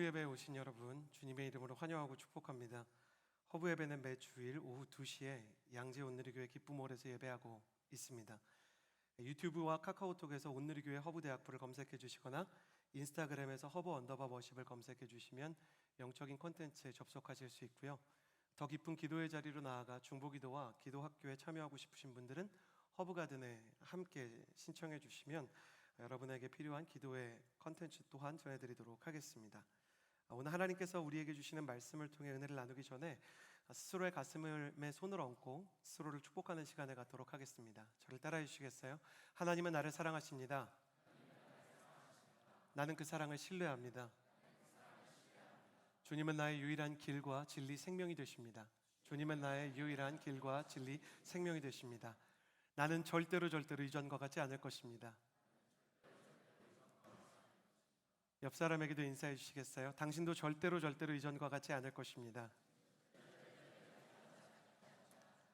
허브 예배에 오신 여러분, 주님의 이름으로 환영하고 축복합니다. 허브 예배는 매 주일 오후 2시에 양재 온누리교회 기쁨홀에서 예배하고 있습니다. 유튜브와 카카오톡에서 온누리교회 허브대학부를 검색해 주시거나 인스타그램에서 허브_워십을 검색해 주시면 영적인 콘텐츠에 접속하실 수 있고요. 더 깊은 기도의 자리로 나아가 중보기도와 기도학교에 참여하고 싶으신 분들은 허브가든에 함께 신청해 주시면 여러분에게 필요한 기도의 콘텐츠 또한 전해드리도록 하겠습니다. 오늘 하나님께서 우리에게 주시는 말씀을 통해 은혜를 나누기 전에 스스로의 가슴에 손을 얹고 스스로를 축복하는 시간을 갖도록 하겠습니다. 저를 따라해 주시겠어요? 하나님은 나를 사랑하십니다. 나는 그 사랑을 신뢰합니다. 주님은 나의 유일한 길과 진리 생명이 되십니다. 주님은 나의 유일한 길과 진리 생명이 되십니다. 나는 절대로 이전과 같지 않을 것입니다. 옆 사람에게도 인사해 주시겠어요? 당신도 절대로 이전과 같지 않을 것입니다.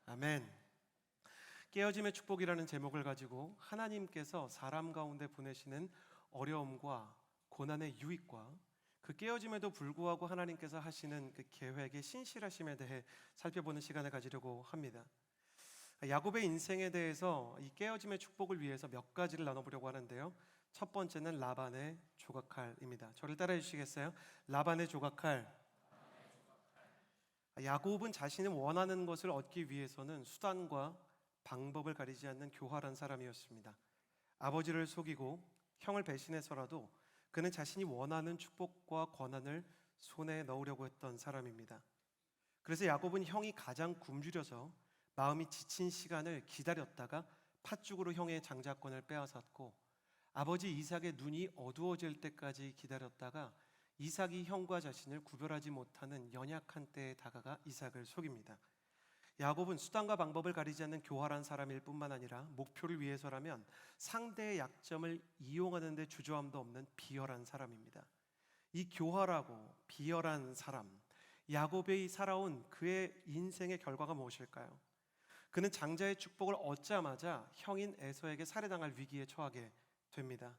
아멘. 깨어짐의 축복이라는 제목을 가지고 하나님께서 사람 가운데 보내시는 어려움과 고난의 유익과 그 깨어짐에도 불구하고 하나님께서 하시는 그 계획의 신실하심에 대해 살펴보는 시간을 가지려고 합니다. 야곱의 인생에 대해서 이 깨어짐의 축복을 위해서 몇 가지를 나눠보려고 하는데요. 첫 번째는 라반의 조각칼입니다. 저를 따라해 주시겠어요? 라반의 조각칼. 야곱은 자신이 원하는 것을 얻기 위해서는 수단과 방법을 가리지 않는 교활한 사람이었습니다. 아버지를 속이고 형을 배신해서라도 그는 자신이 원하는 축복과 권한을 손에 넣으려고 했던 사람입니다. 그래서 야곱은 형이 가장 굶주려서 마음이 지친 시간을 기다렸다가 팥죽으로 형의 장자권을 빼앗았고, 아버지 이삭의 눈이 어두워질 때까지 기다렸다가 이삭이 형과 자신을 구별하지 못하는 연약한 때에 다가가 이삭을 속입니다. 야곱은 수단과 방법을 가리지 않는 교활한 사람일 뿐만 아니라 목표를 위해서라면 상대의 약점을 이용하는 데 주저함도 없는 비열한 사람입니다. 이 교활하고 비열한 사람, 야곱이 살아온 그의 인생의 결과가 무엇일까요? 그는 장자의 축복을 얻자마자 형인 에서에게 살해당할 위기에 처하게 됩니다.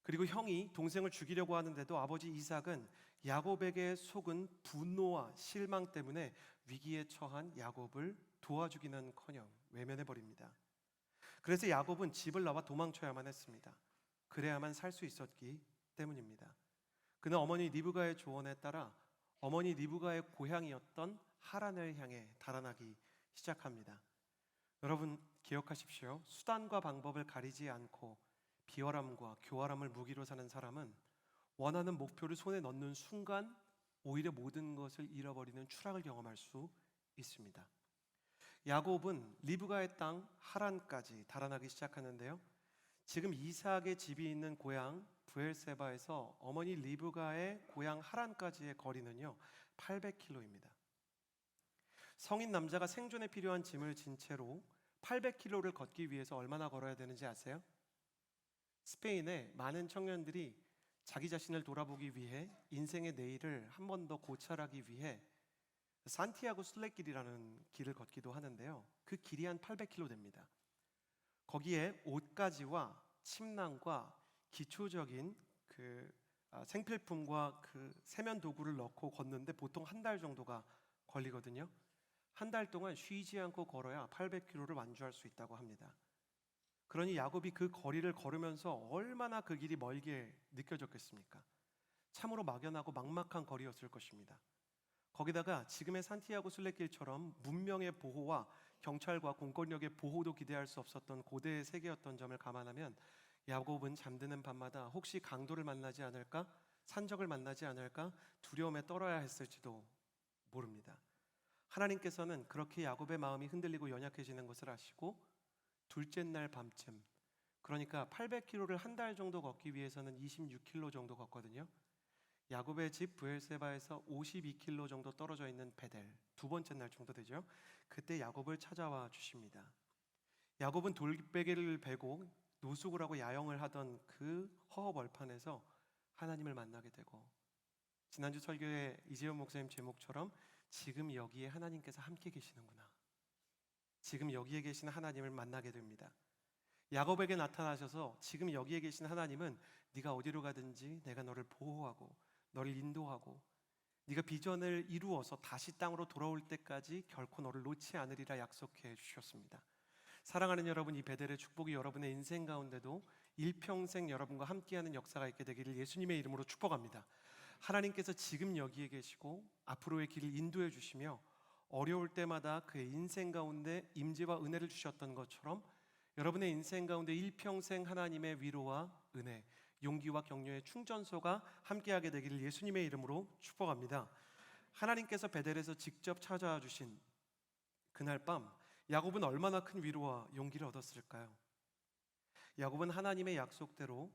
그리고 형이 동생을 죽이려고 하는데도 아버지 이삭은 야곱에게 속은 분노와 실망 때문에 위기에 처한 야곱을 도와주기는커녕 외면해버립니다. 그래서 야곱은 집을 나와 도망쳐야만 했습니다. 그래야만 살 수 있었기 때문입니다. 그는 어머니 리브가의 조언에 따라 어머니 리브가의 고향이었던 하란을 향해 달아나기 시작합니다. 여러분 기억하십시오. 수단과 방법을 가리지 않고 비열함과 교활함을 무기로 사는 사람은 원하는 목표를 손에 넣는 순간 오히려 모든 것을 잃어버리는 추락을 경험할 수 있습니다. 야곱은 리브가의 땅 하란까지 달아나기 시작하는데요. 지금 이삭의 집이 있는 고향 브엘세바에서 어머니 리브가의 고향 하란까지의 거리는요 800km입니다. 성인 남자가 생존에 필요한 짐을 진 채로 800km를 걷기 위해서 얼마나 걸어야 되는지 아세요? 스페인의 많은 청년들이 자기 자신을 돌아보기 위해 인생의 내일을 한 번 더 고찰하기 위해 산티아고 순례길이라는 길을 걷기도 하는데요. 그 길이 한 800km 됩니다. 거기에 옷가지와 침낭과 기초적인 생필품과 그 세면 도구를 넣고 걷는데 보통 한 달 정도가 걸리거든요. 한 달 동안 쉬지 않고 걸어야 800km를 완주할 수 있다고 합니다. 그러니 야곱이 그 거리를 걸으면서 얼마나 그 길이 멀게 느껴졌겠습니까? 참으로 막연하고 막막한 거리였을 것입니다. 거기다가 지금의 산티아고 순례길처럼 문명의 보호와 경찰과 공권력의 보호도 기대할 수 없었던 고대의 세계였던 점을 감안하면 야곱은 잠드는 밤마다 혹시 강도를 만나지 않을까? 산적을 만나지 않을까? 두려움에 떨어야 했을지도 모릅니다. 하나님께서는 그렇게 야곱의 마음이 흔들리고 연약해지는 것을 아시고 둘째 날 밤쯤, 그러니까 800km를 한 달 정도 걷기 위해서는 26km 정도 걷거든요. 야곱의 집 브엘세바에서 52km 정도 떨어져 있는 베델, 두 번째 날 정도 되죠. 그때 야곱을 찾아와 주십니다. 야곱은 돌베개를 베고 노숙을 하고 야영을 하던 그 허허벌판에서 하나님을 만나게 되고, 지난주 설교의 이재용 목사님 제목처럼 지금 여기에 하나님께서 함께 계시는구나, 지금 여기에 계신 하나님을 만나게 됩니다. 야곱에게 나타나셔서 지금 여기에 계신 하나님은 네가 어디로 가든지 내가 너를 보호하고 너를 인도하고 네가 비전을 이루어서 다시 땅으로 돌아올 때까지 결코 너를 놓지 않으리라 약속해 주셨습니다. 사랑하는 여러분, 이 베델의 축복이 여러분의 인생 가운데도 일평생 여러분과 함께하는 역사가 있게 되기를 예수님의 이름으로 축복합니다. 하나님께서 지금 여기에 계시고 앞으로의 길을 인도해 주시며 어려울 때마다 그의 인생 가운데 임재와 은혜를 주셨던 것처럼 여러분의 인생 가운데 일평생 하나님의 위로와 은혜, 용기와 격려의 충전소가 함께하게 되기를 예수님의 이름으로 축복합니다. 하나님께서 베델에서 직접 찾아와 주신 그날 밤, 야곱은 얼마나 큰 위로와 용기를 얻었을까요? 야곱은 하나님의 약속대로,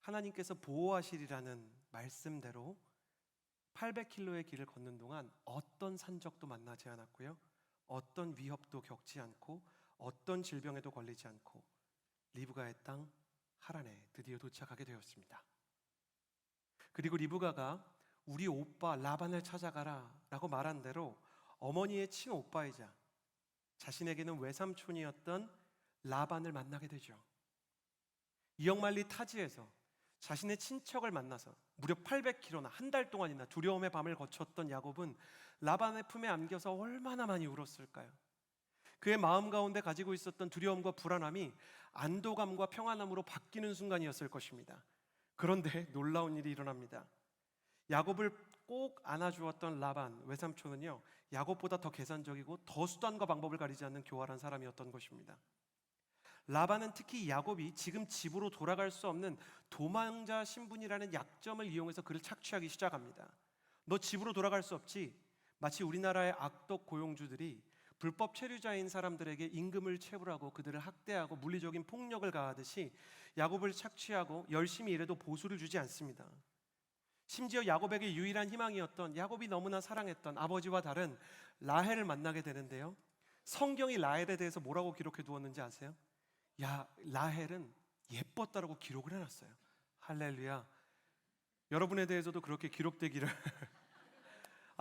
하나님께서 보호하시리라는 말씀대로 800km의 길을 걷는 동안 어떤 산적도 만나지 않았고요, 어떤 위협도 겪지 않고 어떤 질병에도 걸리지 않고 리브가의 땅 하란에 드디어 도착하게 되었습니다. 그리고 리브가가 우리 오빠 라반을 찾아가라 라고 말한 대로 어머니의 친오빠이자 자신에게는 외삼촌이었던 라반을 만나게 되죠. 이역만리 타지에서 자신의 친척을 만나서 무려 800km나 한 달 동안이나 두려움의 밤을 거쳤던 야곱은 라반의 품에 안겨서 얼마나 많이 울었을까요? 그의 마음 가운데 가지고 있었던 두려움과 불안함이 안도감과 평안함으로 바뀌는 순간이었을 것입니다. 그런데 놀라운 일이 일어납니다. 야곱을 꼭 안아주었던 라반 외삼촌은요, 야곱보다 더 계산적이고 더 수단과 방법을 가리지 않는 교활한 사람이었던 것입니다. 라반은 특히 야곱이 지금 집으로 돌아갈 수 없는 도망자 신분이라는 약점을 이용해서 그를 착취하기 시작합니다. 너 집으로 돌아갈 수 없지? 마치 우리나라의 악덕 고용주들이 불법 체류자인 사람들에게 임금을 체불하고 그들을 학대하고 물리적인 폭력을 가하듯이 야곱을 착취하고 열심히 일해도 보수를 주지 않습니다. 심지어 야곱에게 유일한 희망이었던, 야곱이 너무나 사랑했던 아버지와 다른 라헬을 만나게 되는데요, 성경이 라헬에 대해서 뭐라고 기록해 두었는지 아세요? 라헬은 예뻤다라고 기록을 해놨어요. 할렐루야. 여러분에 대해서도 그렇게 기록되기를.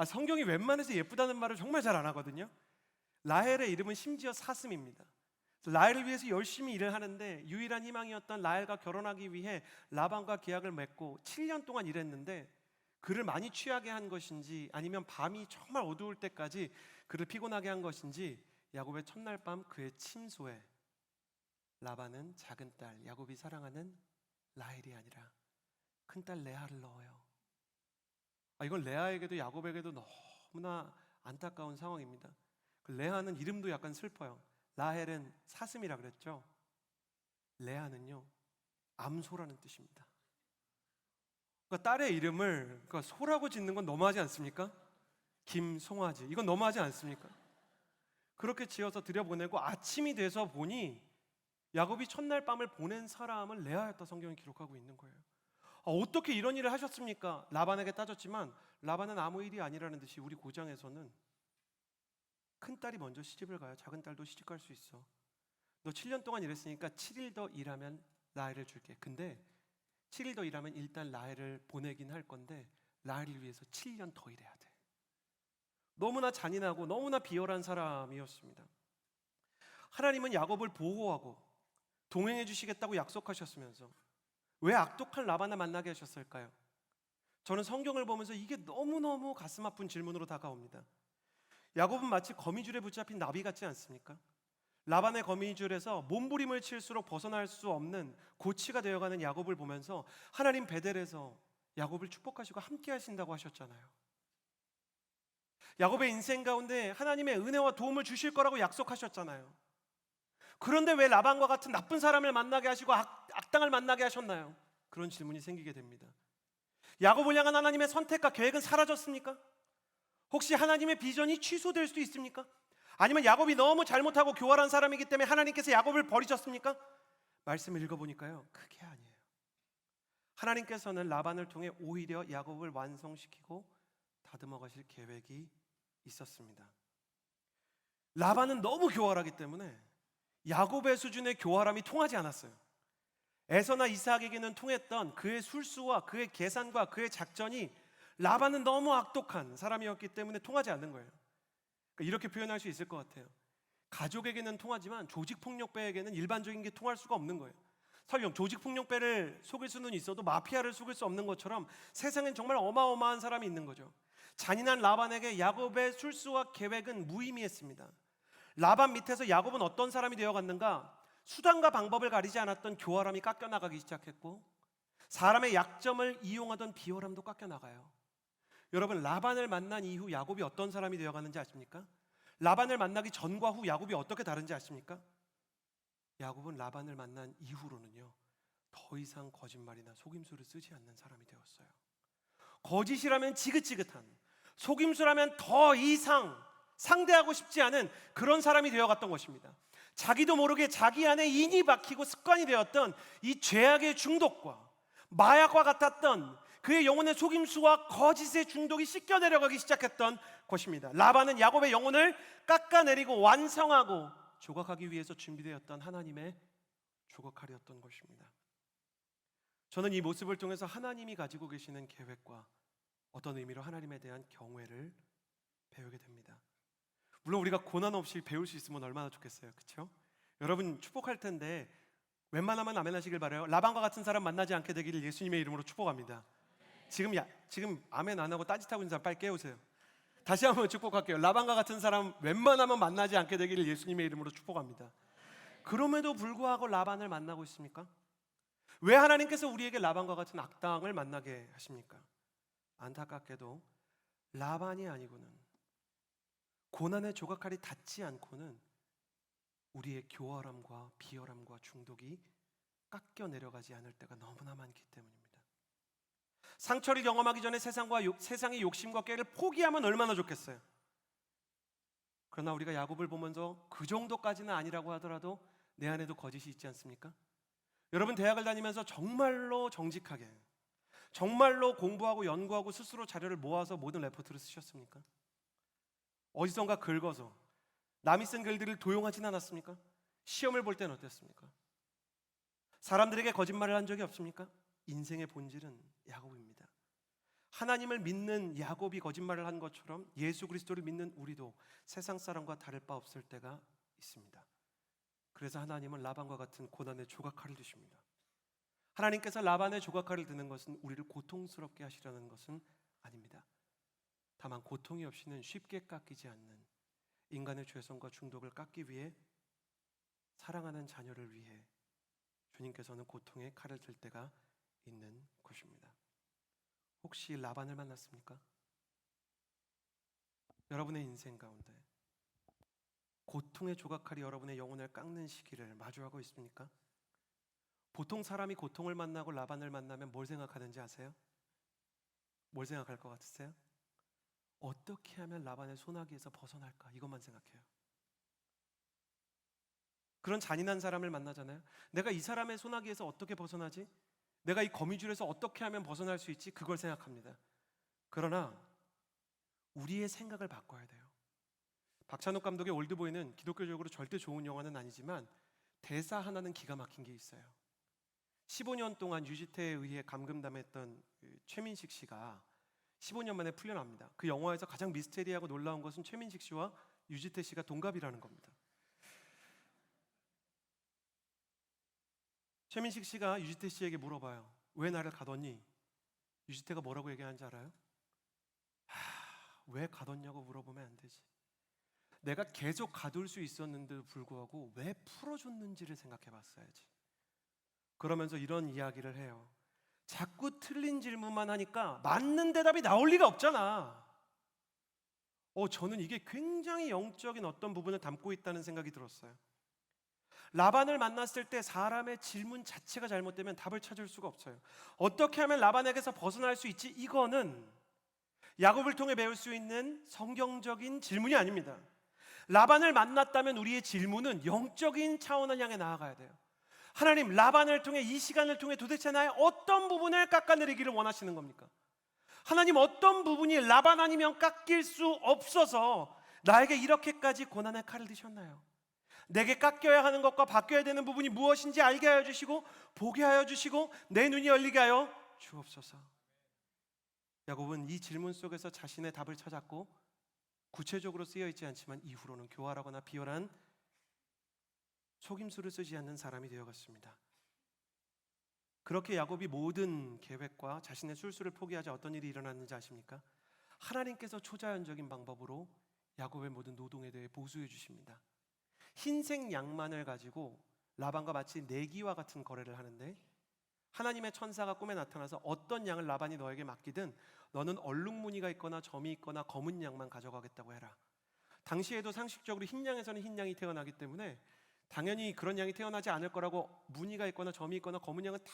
성경이 웬만해서 예쁘다는 말을 정말 잘 안 하거든요. 라헬의 이름은 심지어 사슴입니다. 라헬을 위해서 열심히 일을 하는데 유일한 희망이었던 라헬과 결혼하기 위해 라반과 계약을 맺고 7년 동안 일했는데 그를 많이 취하게 한 것인지 아니면 밤이 정말 어두울 때까지 그를 피곤하게 한 것인지 야곱의 첫날 밤 그의 침소에 라반은 작은 딸 야곱이 사랑하는 라헬이 아니라 큰딸 레아를 넣어요. 이건 레아에게도 야곱에게도 너무나 안타까운 상황입니다. 레아는 이름도 약간 슬퍼요. 라헬은 사슴이라 그랬죠. 레아는요, 암소라는 뜻입니다. 그러니까 딸의 이름을 소라고 짓는 건 너무하지 않습니까? 김송아지, 이건 너무하지 않습니까? 그렇게 지어서 들여보내고 아침이 돼서 보니 야곱이 첫날 밤을 보낸 사람은 레아였다 성경이 기록하고 있는 거예요. 어떻게 이런 일을 하셨습니까? 라반에게 따졌지만 라반은 아무 일이 아니라는 듯이 우리 고장에서는 큰딸이 먼저 시집을 가요. 작은 딸도 시집 갈 수 있어. 너 7년 동안 일했으니까 7일 더 일하면 라헬을 줄게. 근데 7일 더 일하면 일단 라헬을 보내긴 할 건데 라헬을 위해서 7년 더 일해야 돼. 너무나 잔인하고 너무나 비열한 사람이었습니다. 하나님은 야곱을 보호하고 동행해 주시겠다고 약속하셨으면서 왜 악독한 라반을 만나게 하셨을까요? 저는 성경을 보면서 이게 너무너무 가슴 아픈 질문으로 다가옵니다. 야곱은 마치 거미줄에 붙잡힌 나비 같지 않습니까? 라반의 거미줄에서 몸부림을 칠수록 벗어날 수 없는 고치가 되어가는 야곱을 보면서 하나님 베델에서 야곱을 축복하시고 함께 하신다고 하셨잖아요. 야곱의 인생 가운데 하나님의 은혜와 도움을 주실 거라고 약속하셨잖아요. 그런데 왜 라반과 같은 나쁜 사람을 만나게 하시고 악당을 만나게 하셨나요? 그런 질문이 생기게 됩니다. 야곱을 향한 하나님의 선택과 계획은 사라졌습니까? 혹시 하나님의 비전이 취소될 수도 있습니까? 아니면 야곱이 너무 잘못하고 교활한 사람이기 때문에 하나님께서 야곱을 버리셨습니까? 말씀을 읽어보니까요, 그게 아니에요. 하나님께서는 라반을 통해 오히려 야곱을 완성시키고 다듬어 가실 계획이 있었습니다. 라반은 너무 교활하기 때문에 야곱의 수준의 교활함이 통하지 않았어요. 에서나 이삭에게는 통했던 그의 술수와 그의 계산과 그의 작전이 라반은 너무 악독한 사람이었기 때문에 통하지 않는 거예요. 그러니까 이렇게 표현할 수 있을 것 같아요. 가족에게는 통하지만 조직폭력배에게는 일반적인 게 통할 수가 없는 거예요. 설령 조직폭력배를 속일 수는 있어도 마피아를 속일 수 없는 것처럼 세상엔 정말 어마어마한 사람이 있는 거죠. 잔인한 라반에게 야곱의 술수와 계획은 무의미했습니다. 라반 밑에서 야곱은 어떤 사람이 되어갔는가? 수단과 방법을 가리지 않았던 교활함이 깎여나가기 시작했고, 사람의 약점을 이용하던 비열함도 깎여나가요. 여러분, 라반을 만난 이후 야곱이 어떤 사람이 되어가는지 아십니까? 라반을 만나기 전과 후 야곱이 어떻게 다른지 아십니까? 야곱은 라반을 만난 이후로는요, 더 이상 거짓말이나 속임수를 쓰지 않는 사람이 되었어요. 거짓이라면 지긋지긋한, 속임수라면 더 이상 상대하고 싶지 않은 그런 사람이 되어갔던 것입니다. 자기도 모르게 자기 안에 인이 박히고 습관이 되었던 이 죄악의 중독과 마약과 같았던 그의 영혼의 속임수와 거짓의 중독이 씻겨 내려가기 시작했던 것입니다. 라반은 야곱의 영혼을 깎아내리고 완성하고 조각하기 위해서 준비되었던 하나님의 조각칼이었던 것입니다. 저는 이 모습을 통해서 하나님이 가지고 계시는 계획과 어떤 의미로 하나님에 대한 경외를 배우게 됩니다. 물론 우리가 고난 없이 배울 수 있으면 얼마나 좋겠어요, 그렇죠? 여러분 축복할 텐데 웬만하면 아멘 하시길 바라요. 라반과 같은 사람 만나지 않게 되기를 예수님의 이름으로 축복합니다. 지금 아멘 안 하고 딴짓하고 있는 사람 빨리 깨우세요. 다시 한번 축복할게요. 라반과 같은 사람 웬만하면 만나지 않게 되기를 예수님의 이름으로 축복합니다. 그럼에도 불구하고 라반을 만나고 있습니까? 왜 하나님께서 우리에게 라반과 같은 악당을 만나게 하십니까? 안타깝게도 라반이 아니고는, 고난의 조각칼이 닿지 않고는 우리의 교활함과 비열함과 중독이 깎여 내려가지 않을 때가 너무나 많기 때문입니다. 상처를 경험하기 전에 세상의 욕심과 깨를 포기하면 얼마나 좋겠어요. 그러나 우리가 야곱을 보면서 그 정도까지는 아니라고 하더라도 내 안에도 거짓이 있지 않습니까? 여러분, 대학을 다니면서 정말로 정직하게, 정말로 공부하고 연구하고 스스로 자료를 모아서 모든 레포트를 쓰셨습니까? 어디선가 긁어서 남이 쓴 글들을 도용하진 않았습니까? 시험을 볼 때는 어땠습니까? 사람들에게 거짓말을 한 적이 없습니까? 인생의 본질은 야곱입니다. 하나님을 믿는 야곱이 거짓말을 한 것처럼 예수 그리스도를 믿는 우리도 세상 사람과 다를 바 없을 때가 있습니다. 그래서 하나님은 라반과 같은 고난의 조각칼을 주십니다. 하나님께서 라반의 조각칼을 드는 것은 우리를 고통스럽게 하시려는 것은 아닙니다. 다만 고통이 없이는 쉽게 깎이지 않는 인간의 죄성과 중독을 깎기 위해, 사랑하는 자녀를 위해 주님께서는 고통의 칼을 들 때가 있는 것입니다. 혹시 라반을 만났습니까? 여러분의 인생 가운데 고통의 조각칼이 여러분의 영혼을 깎는 시기를 마주하고 있습니까? 보통 사람이 고통을 만나고 라반을 만나면 뭘 생각하는지 아세요? 뭘 생각할 것 같으세요? 어떻게 하면 라반의 소나기에서 벗어날까? 이것만 생각해요. 그런 잔인한 사람을 만나잖아요. 내가 이 사람의 소나기에서 어떻게 벗어나지? 내가 이 거미줄에서 어떻게 하면 벗어날 수 있지? 그걸 생각합니다. 그러나 우리의 생각을 바꿔야 돼요. 박찬욱 감독의 올드보이는 기독교적으로 절대 좋은 영화는 아니지만 대사 하나는 기가 막힌 게 있어요. 15년 동안 유지태에 의해 감금당했던 최민식 씨가 15년 만에 풀려납니다. 그 영화에서 가장 미스테리하고 놀라운 것은 최민식 씨와 유지태 씨가 동갑이라는 겁니다. 최민식 씨가 유지태 씨에게 물어봐요. 왜 나를 가뒀니? 유지태가 뭐라고 얘기하는지 알아요? 왜 가뒀냐고 물어보면 안 되지. 내가 계속 가둘 수 있었는데도 불구하고 왜 풀어줬는지를 생각해 봤어야지. 그러면서 이런 이야기를 해요. 자꾸 틀린 질문만 하니까 맞는 대답이 나올 리가 없잖아. 저는 이게 굉장히 영적인 어떤 부분을 담고 있다는 생각이 들었어요. 라반을 만났을 때 사람의 질문 자체가 잘못되면 답을 찾을 수가 없어요. 어떻게 하면 라반에게서 벗어날 수 있지? 이거는 야곱을 통해 배울 수 있는 성경적인 질문이 아닙니다. 라반을 만났다면 우리의 질문은 영적인 차원을 향해 나아가야 돼요. 하나님, 라반을 통해, 이 시간을 통해 도대체 나의 어떤 부분을 깎아내리기를 원하시는 겁니까? 하나님, 어떤 부분이 라반 아니면 깎일 수 없어서 나에게 이렇게까지 고난의 칼을 드셨나요? 내게 깎여야 하는 것과 바뀌어야 되는 부분이 무엇인지 알게 하여 주시고 보게 하여 주시고 내 눈이 열리게 하여 주옵소서. 야곱은 이 질문 속에서 자신의 답을 찾았고, 구체적으로 쓰여 있지 않지만 이후로는 교활하거나 비열한 속임수를 쓰지 않는 사람이 되어갔습니다. 그렇게 야곱이 모든 계획과 자신의 술수를 포기하자 어떤 일이 일어났는지 아십니까? 하나님께서 초자연적인 방법으로 야곱의 모든 노동에 대해 보수해 주십니다. 흰색 양만을 가지고 라반과 마치 내기와 같은 거래를 하는데, 하나님의 천사가 꿈에 나타나서 어떤 양을 라반이 너에게 맡기든 너는 얼룩무늬가 있거나 점이 있거나 검은 양만 가져가겠다고 해라. 당시에도 상식적으로 흰 양에서는 흰 양이 태어나기 때문에 당연히 그런 양이 태어나지 않을 거라고 무늬가 있거나 점이 있거나 검은 양은 다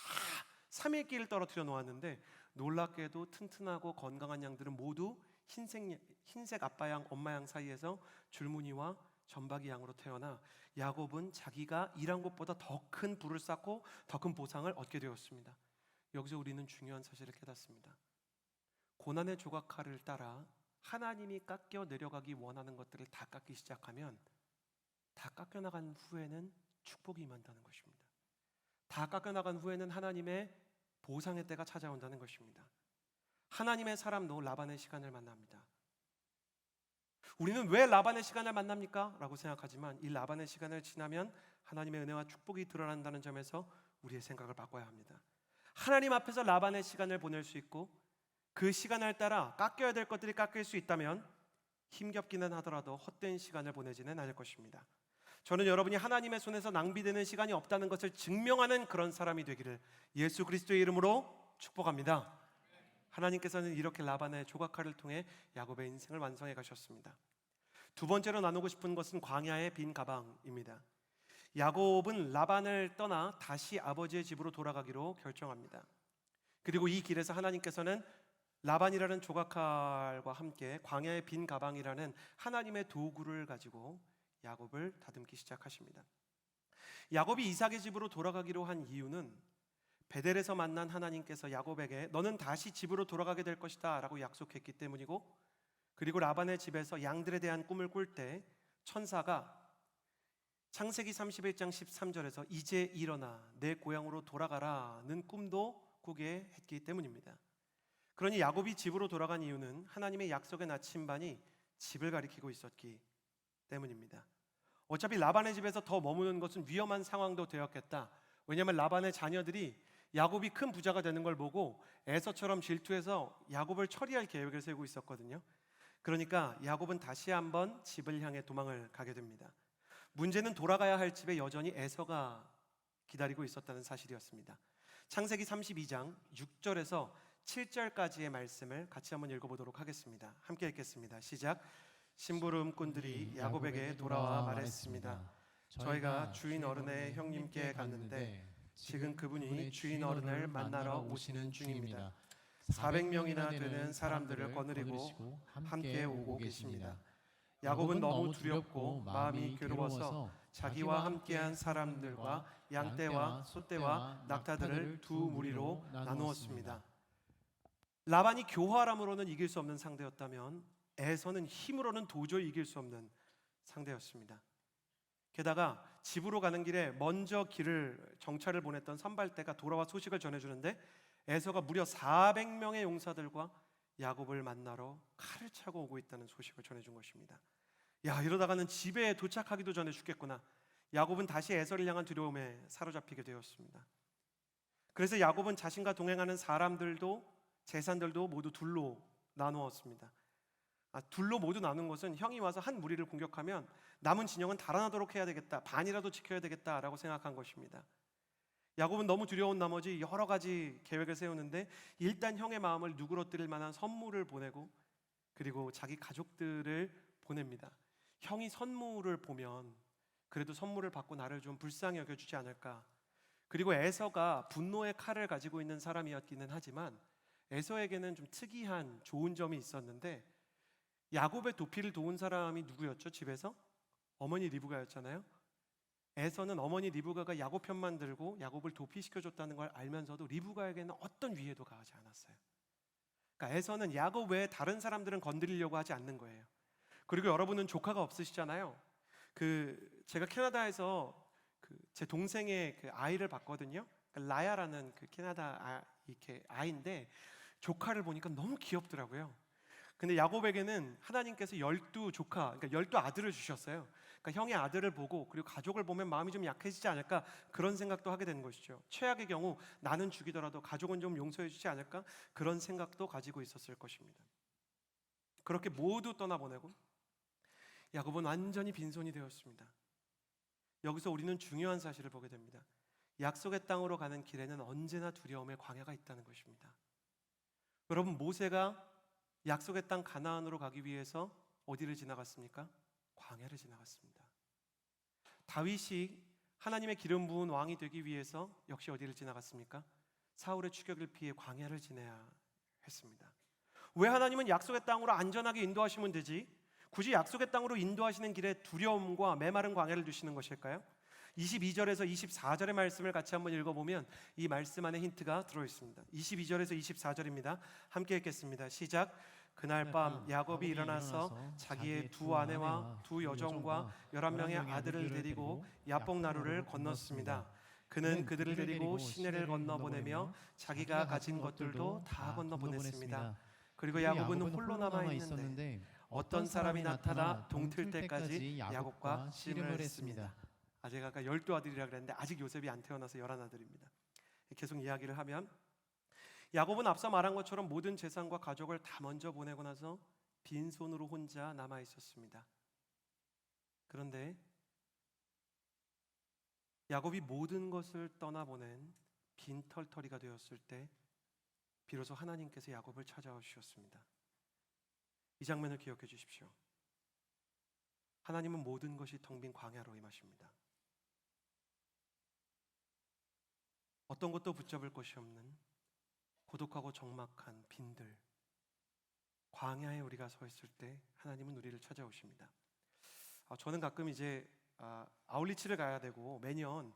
3일 길을 떨어뜨려 놓았는데, 놀랍게도 튼튼하고 건강한 양들은 모두 흰색 아빠 양 엄마 양 사이에서 줄무늬와 점박이 양으로 태어나 야곱은 자기가 일한 것보다 더 큰 부를 쌓고 더 큰 보상을 얻게 되었습니다. 여기서 우리는 중요한 사실을 깨닫습니다. 고난의 조각칼을 따라 하나님이 깎여 내려가기 원하는 것들을 다 깎기 시작하면 다 깎여나간 후에는 축복이 임한다는 것입니다. 다 깎여나간 후에는 하나님의 보상의 때가 찾아온다는 것입니다. 하나님의 사람도 라반의 시간을 만납니다. 우리는 왜 라반의 시간을 만납니까? 라고 생각하지만 이 라반의 시간을 지나면 하나님의 은혜와 축복이 드러난다는 점에서 우리의 생각을 바꿔야 합니다. 하나님 앞에서 라반의 시간을 보낼 수 있고 그 시간을 따라 깎여야 될 것들이 깎일 수 있다면 힘겹기는 하더라도 헛된 시간을 보내지는 않을 것입니다. 저는 여러분이 하나님의 손에서 낭비되는 시간이 없다는 것을 증명하는 그런 사람이 되기를 예수 그리스도의 이름으로 축복합니다. 하나님께서는 이렇게 라반의 조각칼을 통해 야곱의 인생을 완성해 가셨습니다. 두 번째로 나누고 싶은 것은 광야의 빈 가방입니다. 야곱은 라반을 떠나 다시 아버지의 집으로 돌아가기로 결정합니다. 그리고 이 길에서 하나님께서는 라반이라는 조각칼과 함께 광야의 빈 가방이라는 하나님의 도구를 가지고 야곱을 다듬기 시작하십니다. 야곱이 이삭의 집으로 돌아가기로 한 이유는 베델에서 만난 하나님께서 야곱에게 너는 다시 집으로 돌아가게 될 것이다 라고 약속했기 때문이고, 그리고 라반의 집에서 양들에 대한 꿈을 꿀 때 천사가 창세기 31장 13절에서 이제 일어나 내 고향으로 돌아가라는 꿈도 꾸게 했기 때문입니다. 그러니 야곱이 집으로 돌아간 이유는 하나님의 약속의 나침반이 집을 가리키고 있었기 때문입니다. 어차피 라반의 집에서 더 머무는 것은 위험한 상황도 되었겠다. 왜냐하면 라반의 자녀들이 야곱이 큰 부자가 되는 걸 보고 에서처럼 질투해서 야곱을 처리할 계획을 세우고 있었거든요. 그러니까 야곱은 다시 한번 집을 향해 도망을 가게 됩니다. 문제는 돌아가야 할 집에 여전히 에서가 기다리고 있었다는 사실이었습니다. 창세기 32장 6절에서 7절까지의 말씀을 같이 한번 읽어보도록 하겠습니다. 함께 읽겠습니다. 시작. 심부름꾼들이 야곱에게 돌아와 말했습니다. 저희가 주인 어른의 형님께 갔는데 지금 그분이 주인 어른을 만나러 오시는 중입니다. 400명이나 되는 사람들을 거느리고 함께 오고 계십니다. 야곱은 너무 두렵고 마음이 괴로워서 자기와 함께한 사람들과 양떼와 소떼와 낙타들을 두 무리로 나누었습니다. 라반이 교활함으로는 이길 수 없는 상대였다면 에서는 힘으로는 도저히 이길 수 없는 상대였습니다. 게다가 집으로 가는 길에 먼저 길을 정찰을 보냈던 선발대가 돌아와 소식을 전해주는데 에서가 무려 400명의 용사들과 야곱을 만나러 칼을 차고 오고 있다는 소식을 전해준 것입니다. 야, 이러다가는 집에 도착하기도 전에 죽겠구나. 야곱은 다시 에서를 향한 두려움에 사로잡히게 되었습니다. 그래서 야곱은 자신과 동행하는 사람들도 재산들도 모두 둘로 나누었습니다. 둘로 모두 나눈 것은 형이 와서 한 무리를 공격하면 남은 진영은 달아나도록 해야 되겠다, 반이라도 지켜야 되겠다라고 생각한 것입니다. 야곱은 너무 두려운 나머지 여러 가지 계획을 세우는데 일단 형의 마음을 누그러뜨릴 만한 선물을 보내고 그리고 자기 가족들을 보냅니다. 형이 선물을 보면 그래도 선물을 받고 나를 좀 불쌍히 여겨주지 않을까. 그리고 에서가 분노의 칼을 가지고 있는 사람이었기는 하지만 에서에게는 좀 특이한 좋은 점이 있었는데, 야곱의 도피를 도운 사람이 누구였죠? 집에서? 어머니 리브가였잖아요. 에서는 어머니 리브가가 야곱 편만 들고 야곱을 도피시켜줬다는 걸 알면서도 리브가에게는 어떤 위해도 가하지 않았어요. 그러니까 에서는 야곱 외에 다른 사람들은 건드리려고 하지 않는 거예요. 그리고 여러분은 조카가 없으시잖아요. 제가 캐나다에서 제 동생의 아이를 봤거든요. 라야라는 캐나다 이렇게 아이인데 조카를 보니까 너무 귀엽더라고요. 근데 야곱에게는 하나님께서 12조카, 그러니까 12아들을 주셨어요. 그러니까 형의 아들을 보고 그리고 가족을 보면 마음이 좀 약해지지 않을까 그런 생각도 하게 되는 것이죠. 최악의 경우 나는 죽이더라도 가족은 좀 용서해 주지 않을까 그런 생각도 가지고 있었을 것입니다. 그렇게 모두 떠나보내고 야곱은 완전히 빈손이 되었습니다. 여기서 우리는 중요한 사실을 보게 됩니다. 약속의 땅으로 가는 길에는 언제나 두려움의 광야가 있다는 것입니다. 여러분, 모세가 약속의 땅 가나안으로 가기 위해서 어디를 지나갔습니까? 광야를 지나갔습니다. 다윗이 하나님의 기름 부은 왕이 되기 위해서 역시 어디를 지나갔습니까? 사울의 추격을 피해 광야를 지나야 했습니다. 왜 하나님은 약속의 땅으로 안전하게 인도하시면 되지 굳이 약속의 땅으로 인도하시는 길에 두려움과 메마른 광야를 두시는 것일까요? 22절에서 24절의 말씀을 같이 한번 읽어보면 이 말씀 안에 힌트가 들어있습니다. 22절에서 24절입니다. 함께 읽겠습니다. 시작. 그날 밤 야곱이 일어나서 자기의 두 아내와 두 여종과 11명의 아들을 데리고 야복 나루를 건넜습니다. 그는 그들을 데리고 시내를 건너보내며 자기가 가진 것들도 다 건너보냈습니다. 그리고 야곱은 홀로 남아 있었는데 어떤 사람이 나타나 동틀 때까지 야곱과 씨름을 했습니다. 제가 아까 12아들이라 그랬는데 아직 요셉이 안 태어나서 11아들입니다. 계속 이야기를 하면 야곱은 앞서 말한 것처럼 모든 재산과 가족을 다 먼저 보내고 나서 빈손으로 혼자 남아 있었습니다. 그런데 야곱이 모든 것을 떠나보낸 빈털터리가 되었을 때 비로소 하나님께서 야곱을 찾아와 주셨습니다. 이 장면을 기억해 주십시오. 하나님은 모든 것이 텅 빈 광야로 임하십니다. 어떤 것도 붙잡을 것이 없는 고독하고 적막한 빈들, 광야에 우리가 서 있을 때 하나님은 우리를 찾아오십니다. 저는 가끔 이제 아울리치를 가야 되고 매년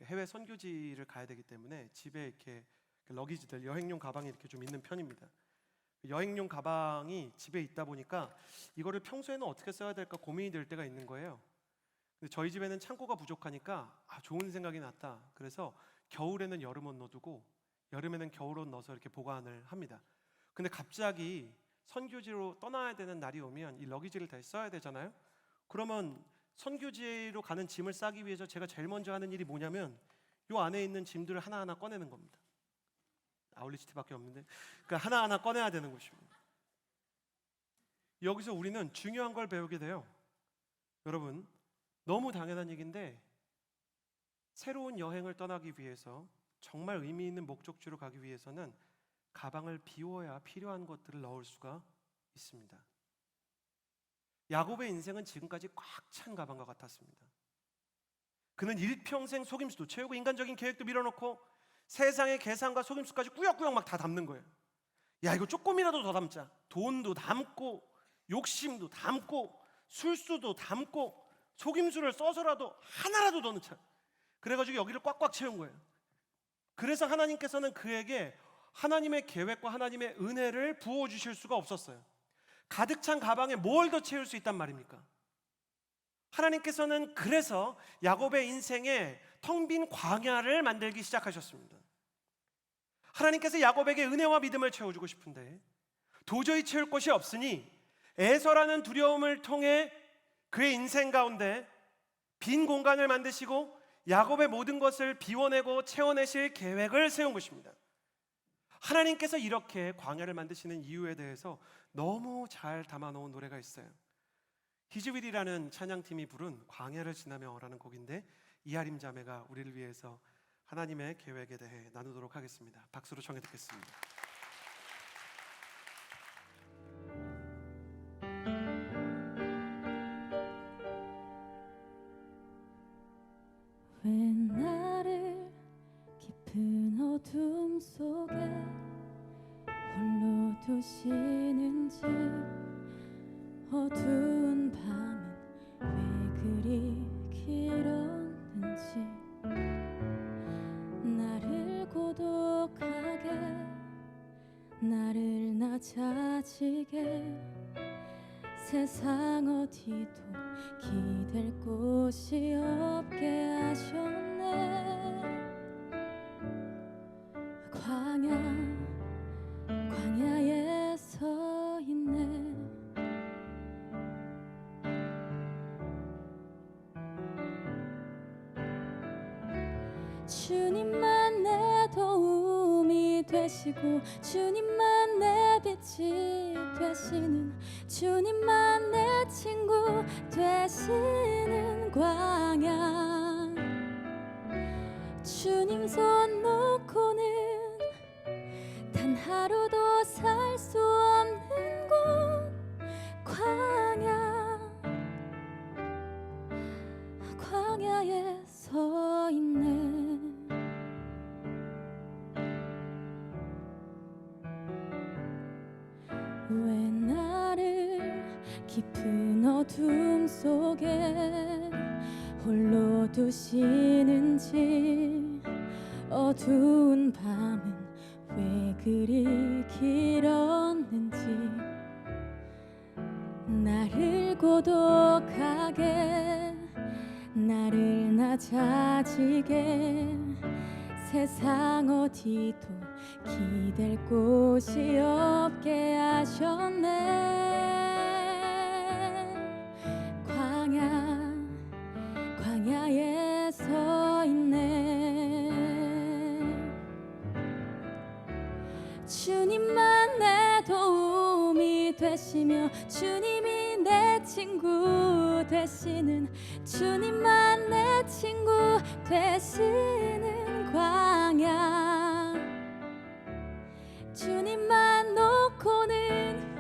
해외 선교지를 가야 되기 때문에 집에 이렇게 러기지들, 여행용 가방이 이렇게 좀 있는 편입니다. 여행용 가방이 집에 있다 보니까 이거를 평소에는 어떻게 써야 될까 고민이 될 때가 있는 거예요. 근데 저희 집에는 창고가 부족하니까 좋은 생각이 났다. 그래서 겨울에는 여름옷 넣어두고 여름에는 겨울옷 넣어서 이렇게 보관을 합니다. 근데 갑자기 선교지로 떠나야 되는 날이 오면 이 러기지를 다시 써야 되잖아요. 그러면 선교지로 가는 짐을 싸기 위해서 제가 제일 먼저 하는 일이 뭐냐면 이 안에 있는 짐들을 하나하나 꺼내는 겁니다. 아울리치티밖에 없는데 그러니까 하나하나 꺼내야 되는 것입니다. 여기서 우리는 중요한 걸 배우게 돼요. 여러분, 너무 당연한 얘기인데 새로운 여행을 떠나기 위해서 정말 의미 있는 목적지로 가기 위해서는 가방을 비워야 필요한 것들을 넣을 수가 있습니다. 야곱의 인생은 지금까지 꽉 찬 가방과 같았습니다. 그는 일평생 속임수도 채우고 인간적인 계획도 밀어넣고 세상의 계산과 속임수까지 꾸역꾸역 막 다 담는 거예요. 야, 이거 조금이라도 더 담자. 돈도 담고 욕심도 담고 술수도 담고 속임수를 써서라도 하나라도 더 넣자. 그래가지고 여기를 꽉꽉 채운 거예요. 그래서 하나님께서는 그에게 하나님의 계획과 하나님의 은혜를 부어주실 수가 없었어요. 가득 찬 가방에 뭘 더 채울 수 있단 말입니까? 하나님께서는 그래서 야곱의 인생에 텅 빈 광야를 만들기 시작하셨습니다. 하나님께서 야곱에게 은혜와 믿음을 채워주고 싶은데 도저히 채울 것이 없으니 에서라는 두려움을 통해 그의 인생 가운데 빈 공간을 만드시고 야곱의 모든 것을 비워내고 채워내실 계획을 세운 것입니다. 하나님께서 이렇게 광야를 만드시는 이유에 대해서 너무 잘 담아놓은 노래가 있어요. 히즈윌이라는 찬양팀이 부른 광야를 지나며라는 곡인데 이하림 자매가 우리를 위해서 하나님의 계획에 대해 나누도록 하겠습니다. 박수로 청해 듣겠습니다. 왜 나를 깊은 어둠 속에 홀로 두시는지 어두운 밤은 왜 그리 길었는지 나를 고독하게 나를 낮아지게 세상 어디도 기댈 곳이 없게 하셨네. 광야에 서 있네. 주님만 내 도움이 되시고 주님만 내 빛이 되시는 주님만 내 친구 되시는 광야 주님 손 놓고는 단 하루도 살 수 없는 곳 광야에 서 있네. 왜 나를 깊은 어둠 속에 홀로 두시는지 어두운 밤은 왜 그리 길었는지 나를 고독하게 나를 낮아지게 세상 어디도 기댈 곳이 없게 하셨네. 광야에 서 있네. 주님만 내 도움이 되시며 주님이 내 친구 되시는 주님만 내 친구 되시는 광야 주님만 놓고는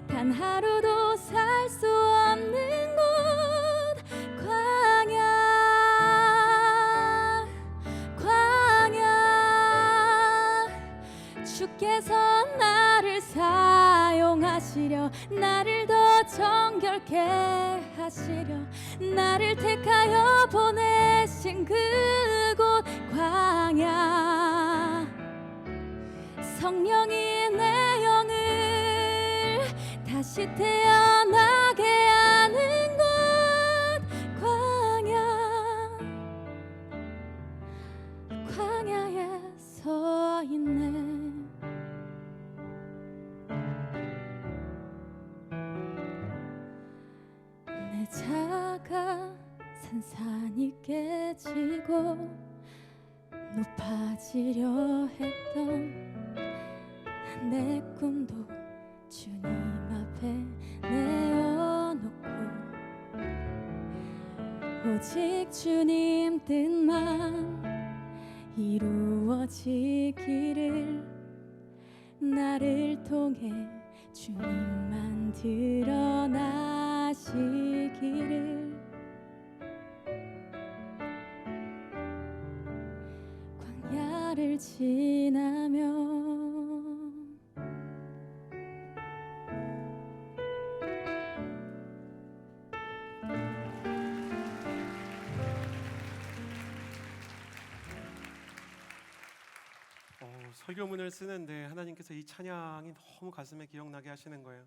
단 하루도 살 수 없는 곳 광야 주께서 나를 사용하시려 나를 더 정결케 하시려 나를 택하여 보내신 그곳 광야 성령이 내 영을 다시 태어나게 하는 곳 광야에 서 있네. 내 자가 산산이 깨지고 높아지려 했던 내 꿈도 주님 앞에 내어놓고 오직 주님 뜻만 이루어지기를 나를 통해 주님만 드러나시기를 광야를 지나며 설교문을 쓰는데 하나님께서 이 찬양이 너무 가슴에 기억나게 하시는 거예요.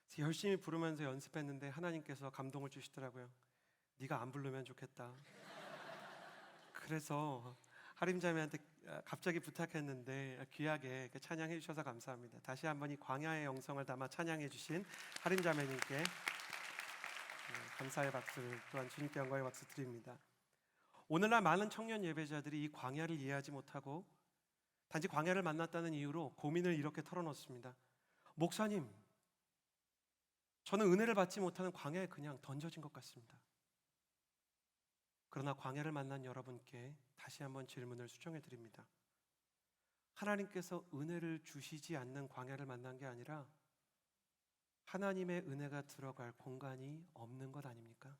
그래서 열심히 부르면서 연습했는데 하나님께서 감동을 주시더라고요. 네가 안 부르면 좋겠다. 그래서 하림자매한테 갑자기 부탁했는데 귀하게 찬양해 주셔서 감사합니다. 다시 한번 이 광야의 영성을 담아 찬양해 주신 하림자매님께 감사의 박수를 또한 주님께 영광의 박수 드립니다. 오늘날 많은 청년 예배자들이 이 광야를 이해하지 못하고 단지 광야를 만났다는 이유로 고민을 이렇게 털어놓습니다. 목사님, 저는 은혜를 받지 못하는 광야에 그냥 던져진 것 같습니다. 그러나 광야를 만난 여러분께 다시 한번 질문을 수정해 드립니다. 하나님께서 은혜를 주시지 않는 광야를 만난 게 아니라 하나님의 은혜가 들어갈 공간이 없는 것 아닙니까?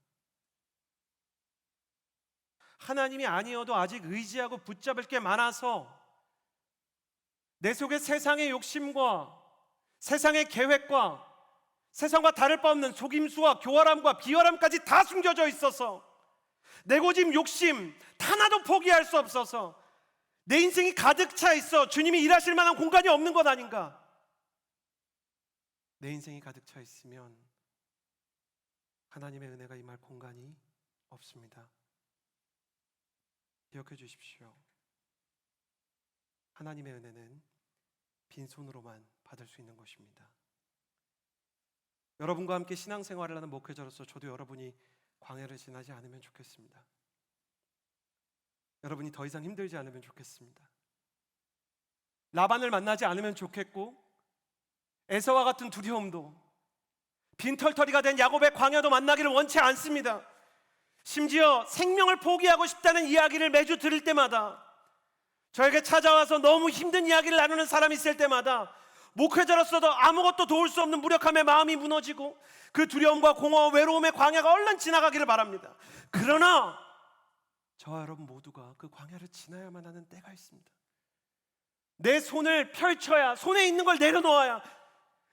하나님이 아니어도 아직 의지하고 붙잡을 게 많아서 내 속에 세상의 욕심과 세상의 계획과 세상과 다를 바 없는 속임수와 교활함과 비열함까지 다 숨겨져 있어서 내 고집 욕심 하나도 포기할 수 없어서 내 인생이 가득 차 있어 주님이 일하실 만한 공간이 없는 것 아닌가? 내 인생이 가득 차 있으면 하나님의 은혜가 임할 공간이 없습니다. 기억해 주십시오. 하나님의 은혜는 빈손으로만 받을 수 있는 것입니다. 여러분과 함께 신앙생활을 하는 목회자로서 저도 여러분이 광야를 지나지 않으면 좋겠습니다. 여러분이 더 이상 힘들지 않으면 좋겠습니다. 라반을 만나지 않으면 좋겠고, 에서와 같은 두려움도, 빈털터리가 된 야곱의 광야도 만나기를 원치 않습니다. 심지어 생명을 포기하고 싶다는 이야기를 매주 들을 때마다, 저에게 찾아와서 너무 힘든 이야기를 나누는 사람이 있을 때마다 목회자로서도 아무것도 도울 수 없는 무력함에 마음이 무너지고, 그 두려움과 공허와 외로움의 광야가 얼른 지나가기를 바랍니다. 그러나 저와 여러분 모두가 그 광야를 지나야만 하는 때가 있습니다. 내 손을 펼쳐야, 손에 있는 걸 내려놓아야,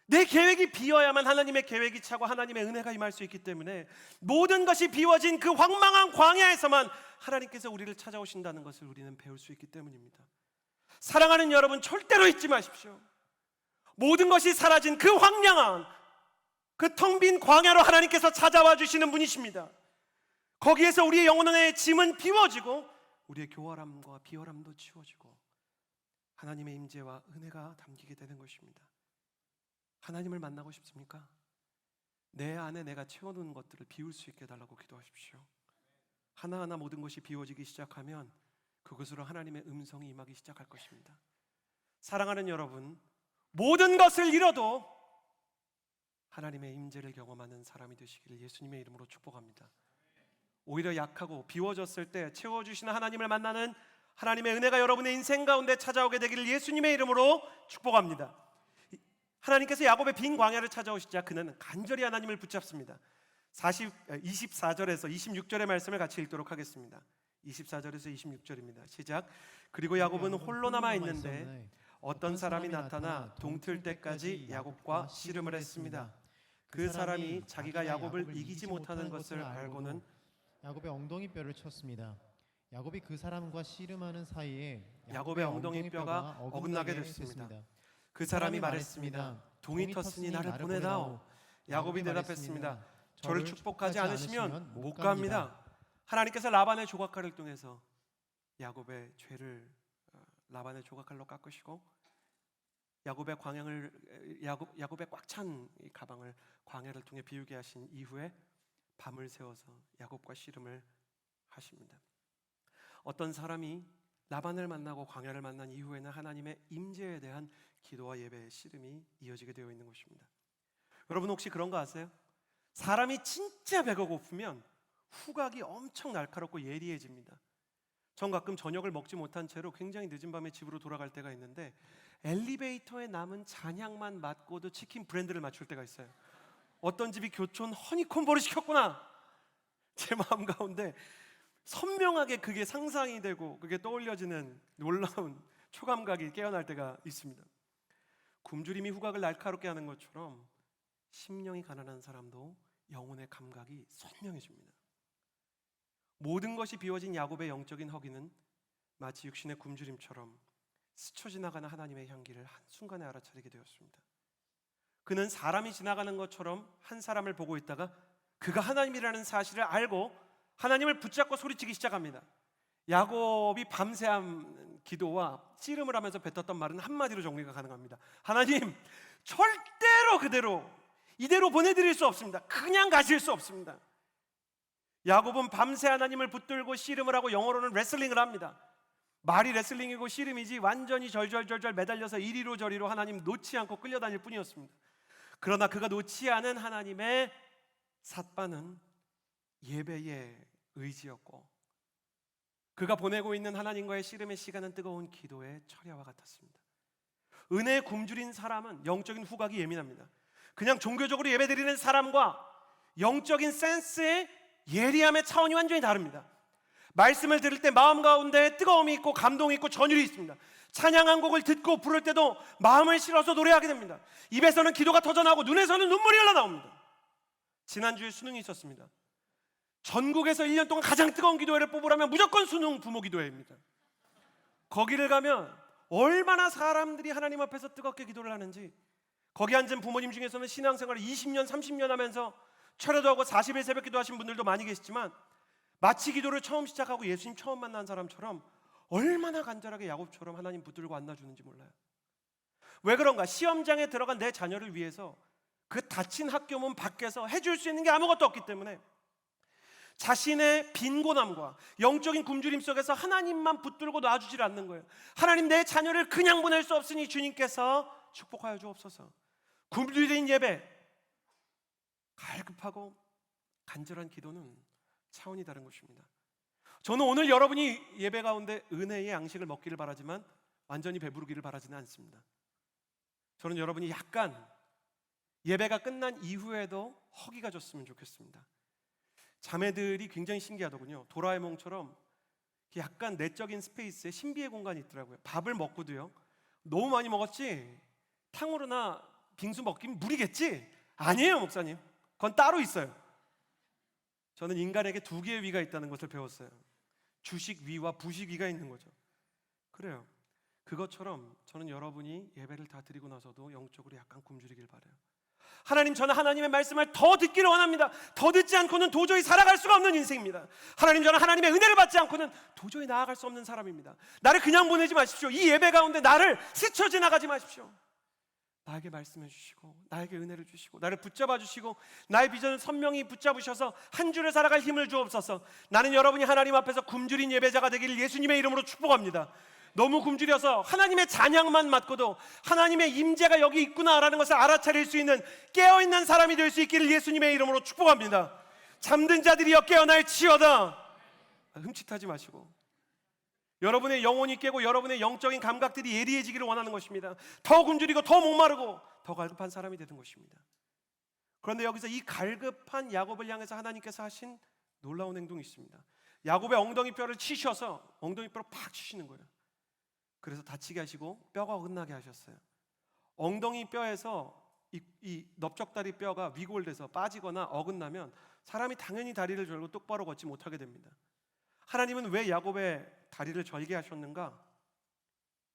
내 계획이 비어야만 하나님의 계획이 차고 하나님의 은혜가 임할 수 있기 때문에, 모든 것이 비워진 그 황망한 광야에서만 하나님께서 우리를 찾아오신다는 것을 우리는 배울 수 있기 때문입니다. 사랑하는 여러분, 절대로 잊지 마십시오. 모든 것이 사라진 그 황량한, 그 텅 빈 광야로 하나님께서 찾아와 주시는 분이십니다. 거기에서 우리의 영혼의 짐은 비워지고, 우리의 교활함과 비열함도 치워지고, 하나님의 임재와 은혜가 담기게 되는 것입니다. 하나님을 만나고 싶습니까? 내 안에 내가 채워놓은 것들을 비울 수 있게 해달라고 기도하십시오. 하나하나 모든 것이 비워지기 시작하면 그것으로 하나님의 음성이 임하기 시작할 것입니다. 사랑하는 여러분, 모든 것을 잃어도 하나님의 임재를 경험하는 사람이 되시기를 예수님의 이름으로 축복합니다. 오히려 약하고 비워졌을 때 채워주시는 하나님을 만나는 하나님의 은혜가 여러분의 인생 가운데 찾아오게 되기를 예수님의 이름으로 축복합니다. 하나님께서 야곱의 빈 광야를 찾아오시자 그는 간절히 하나님을 붙잡습니다. 24절에서 26절의 말씀을 같이 읽도록 하겠습니다. 24절에서 26절입니다. 시작. 그리고 야곱은 홀로 남아 있는데 어떤 사람이 나타나 동틀 때까지 야곱과 씨름을 했습니다. 그 사람이 자기가 야곱을 이기지 못하는 것을 알고는 야곱의 엉덩이뼈를 쳤습니다. 야곱이 그 사람과 씨름하는 사이에 야곱의 엉덩이뼈가 어긋나게 됐습니다. 그 사람이 말했습니다. 동이 텄으니 나를 보내다오. 야곱이 대답했습니다. 저를 축복하지 않으시면 못 갑니다. 하나님께서 라반의 조각칼을 통해서 야곱의 죄를 라반의 조각칼로 깎으시고, 야곱의 꽉 찬 가방을 광야를 통해 비우게 하신 이후에 밤을 새워서 야곱과 씨름을 하십니다. 어떤 사람이 라반을 만나고 광야를 만난 이후에는 하나님의 임재에 대한 기도와 예배의 씨름이 이어지게 되어 있는 것입니다. 여러분 혹시 그런 거 아세요? 사람이 진짜 배가 고프면 후각이 엄청 날카롭고 예리해집니다. 전 가끔 저녁을 먹지 못한 채로 굉장히 늦은 밤에 집으로 돌아갈 때가 있는데, 엘리베이터에 남은 잔향만 맞고도 치킨 브랜드를 맞출 때가 있어요. 어떤 집이 교촌 허니콤보를 시켰구나. 제 마음 가운데 선명하게 그게 상상이 되고 그게 떠올려지는 놀라운 초감각이 깨어날 때가 있습니다. 굶주림이 후각을 날카롭게 하는 것처럼 심령이 가난한 사람도 영혼의 감각이 선명해집니다. 모든 것이 비워진 야곱의 영적인 허기는 마치 육신의 굶주림처럼 스쳐 지나가는 하나님의 향기를 한순간에 알아차리게 되었습니다. 그는 사람이 지나가는 것처럼 한 사람을 보고 있다가 그가 하나님이라는 사실을 알고 하나님을 붙잡고 소리치기 시작합니다. 야곱이 밤새한 기도와 씨름을 하면서 뱉었던 말은 한마디로 정리가 가능합니다. 하나님, 절대로 이대로 보내드릴 수 없습니다. 그냥 가실 수 없습니다. 야곱은 밤새 하나님을 붙들고 씨름을 하고, 영어로는 레슬링을 합니다. 말이 레슬링이고 씨름이지 완전히 절절절절 매달려서 이리로 저리로 하나님 놓지 않고 끌려다닐 뿐이었습니다. 그러나 그가 놓지 않은 하나님의 삿바는 예배의 의지였고, 그가 보내고 있는 하나님과의 씨름의 시간은 뜨거운 기도의 철야와 같았습니다. 은혜에 굶주린 사람은 영적인 후각이 예민합니다. 그냥 종교적으로 예배드리는 사람과 영적인 센스의 예리함의 차원이 완전히 다릅니다. 말씀을 들을 때 마음 가운데 뜨거움이 있고 감동이 있고 전율이 있습니다. 찬양 한 곡을 듣고 부를 때도 마음을 실어서 노래하게 됩니다. 입에서는 기도가 터져나오고 눈에서는 눈물이 흘러나옵니다. 지난주에 수능이 있었습니다. 전국에서 1년 동안 가장 뜨거운 기도회를 뽑으라면 무조건 수능 부모 기도회입니다. 거기를 가면 얼마나 사람들이 하나님 앞에서 뜨겁게 기도를 하는지, 거기 앉은 부모님 중에서는 신앙생활을 20년 30년 하면서 철야도 하고 40일 새벽 기도하신 분들도 많이 계시지만, 마치 기도를 처음 시작하고 예수님 처음 만난 사람처럼 얼마나 간절하게 야곱처럼 하나님 붙들고 안아주는지 몰라요. 왜 그런가? 시험장에 들어간 내 자녀를 위해서 그 닫힌 학교문 밖에서 해줄 수 있는 게 아무것도 없기 때문에 자신의 빈곤함과 영적인 굶주림 속에서 하나님만 붙들고 놔주질 않는 거예요. 하나님, 내 자녀를 그냥 보낼 수 없으니 주님께서 축복하여 주옵소서. 굶주린 예배, 갈급하고 간절한 기도는 차원이 다른 것입니다. 저는 오늘 여러분이 예배 가운데 은혜의 양식을 먹기를 바라지만 완전히 배부르기를 바라지는 않습니다. 저는 여러분이 약간 예배가 끝난 이후에도 허기가 졌으면 좋겠습니다. 자매들이 굉장히 신기하더군요. 도라에몽처럼 약간 내적인 스페이스에 신비의 공간이 있더라고요. 밥을 먹고도요, 너무 많이 먹었지? 탕후루나 빙수 먹긴 무리겠지? 아니에요, 목사님. 그건 따로 있어요. 저는 인간에게 두 개의 위가 있다는 것을 배웠어요. 주식 위와 부식 위가 있는 거죠. 그래요. 그것처럼 저는 여러분이 예배를 다 드리고 나서도 영적으로 약간 굶주리길 바라요. 하나님, 저는 하나님의 말씀을 더 듣기를 원합니다. 더 듣지 않고는 도저히 살아갈 수가 없는 인생입니다. 하나님, 저는 하나님의 은혜를 받지 않고는 도저히 나아갈 수 없는 사람입니다. 나를 그냥 보내지 마십시오. 이 예배 가운데 나를 스쳐 지나가지 마십시오. 나에게 말씀해 주시고 나에게 은혜를 주시고 나를 붙잡아 주시고 나의 비전을 선명히 붙잡으셔서 한 주를 살아갈 힘을 주옵소서. 나는 여러분이 하나님 앞에서 굶주린 예배자가 되기를 예수님의 이름으로 축복합니다. 너무 굶주려서 하나님의 찬양만 맡고도 하나님의 임재가 여기 있구나라는 것을 알아차릴 수 있는 깨어있는 사람이 될 수 있기를 예수님의 이름으로 축복합니다. 잠든 자들이여 깨어날지어다. 흠칫하지 마시고 여러분의 영혼이 깨고 여러분의 영적인 감각들이 예리해지기를 원하는 것입니다. 더 굶주리고 더 목마르고 더 갈급한 사람이 되는 것입니다. 그런데 여기서 이 갈급한 야곱을 향해서 하나님께서 하신 놀라운 행동이 있습니다. 야곱의 엉덩이뼈를 치셔서 엉덩이뼈로 팍 치시는 거예요. 그래서 다치게 하시고 뼈가 어긋나게 하셨어요. 엉덩이뼈에서 이 넓적다리 뼈가 위골돼서 빠지거나 어긋나면 사람이 당연히 다리를 절고 똑바로 걷지 못하게 됩니다. 하나님은 왜 야곱의 다리를 절게 하셨는가?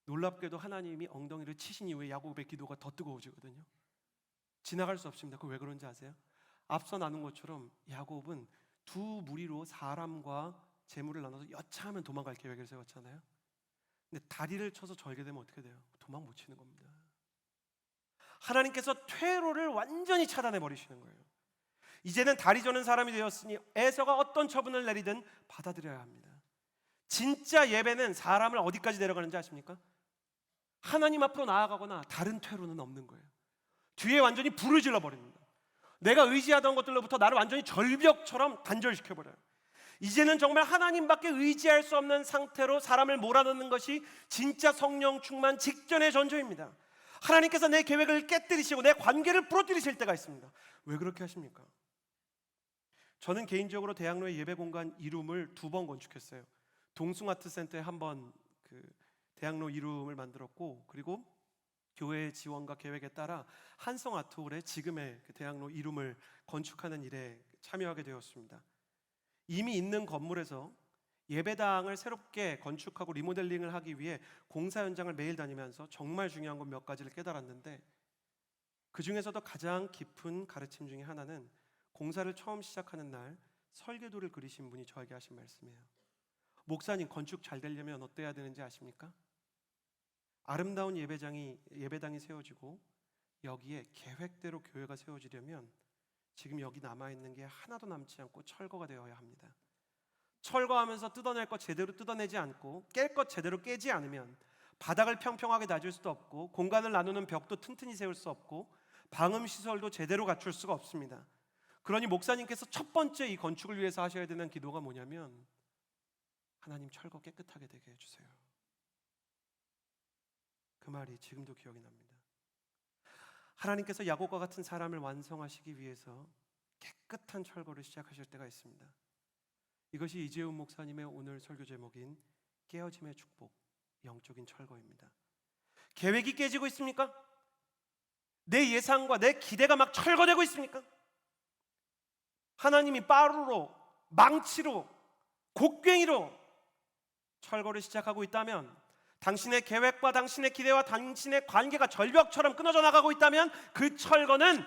놀랍게도 하나님이 엉덩이를 치신 이후에 야곱의 기도가 더 뜨거워지거든요. 지나갈 수 없습니다. 그거 왜 그런지 아세요? 앞서 나눈 것처럼 야곱은 두 무리로 사람과 재물을 나눠서 여차하면 도망갈 계획을 세웠잖아요. 근데 다리를 쳐서 절게 되면 어떻게 돼요? 도망 못 치는 겁니다. 하나님께서 퇴로를 완전히 차단해 버리시는 거예요. 이제는 다리 저는 사람이 되었으니 에서가 어떤 처분을 내리든 받아들여야 합니다. 진짜 예배는 사람을 어디까지 데려가는지 아십니까? 하나님 앞으로 나아가거나 다른 퇴로는 없는 거예요. 뒤에 완전히 불을 질러버립니다. 내가 의지하던 것들로부터 나를 완전히 절벽처럼 단절시켜버려요. 이제는 정말 하나님밖에 의지할 수 없는 상태로 사람을 몰아넣는 것이 진짜 성령 충만 직전의 전조입니다. 하나님께서 내 계획을 깨뜨리시고 내 관계를 부러뜨리실 때가 있습니다. 왜 그렇게 하십니까? 저는 개인적으로 대학로의 예배 공간 이룸을 2번 건축했어요. 동숭아트센터에 한번 대학로 이룸을 만들었고, 그리고 교회의 지원과 계획에 따라 한성아트홀에 지금의 대학로 이룸을 건축하는 일에 참여하게 되었습니다. 이미 있는 건물에서 예배당을 새롭게 건축하고 리모델링을 하기 위해 공사 현장을 매일 다니면서 정말 중요한 건 몇 가지를 깨달았는데, 그 중에서도 가장 깊은 가르침 중에 하나는 공사를 처음 시작하는 날 설계도를 그리신 분이 저에게 하신 말씀이에요. 목사님, 건축 잘 되려면 어때야 되는지 아십니까? 아름다운 예배당이 세워지고 여기에 계획대로 교회가 세워지려면 지금 여기 남아있는 게 하나도 남지 않고 철거가 되어야 합니다. 철거하면서 뜯어낼 것 제대로 뜯어내지 않고 깰 것 제대로 깨지 않으면 바닥을 평평하게 놔줄 수도 없고 공간을 나누는 벽도 튼튼히 세울 수 없고 방음시설도 제대로 갖출 수가 없습니다. 그러니 목사님께서 첫 번째 이 건축을 위해서 하셔야 되는 기도가 뭐냐면, 하나님 철거 깨끗하게 되게 해주세요. 그 말이 지금도 기억이 납니다. 하나님께서 야곱과 같은 사람을 완성하시기 위해서 깨끗한 철거를 시작하실 때가 있습니다. 이것이 이재훈 목사님의 오늘 설교 제목인 깨어짐의 축복, 영적인 철거입니다. 계획이 깨지고 있습니까? 내 예상과 내 기대가 막 철거되고 있습니까? 하나님이 빠루로, 망치로, 곡괭이로 철거를 시작하고 있다면, 당신의 계획과 당신의 기대와 당신의 관계가 절벽처럼 끊어져 나가고 있다면 그 철거는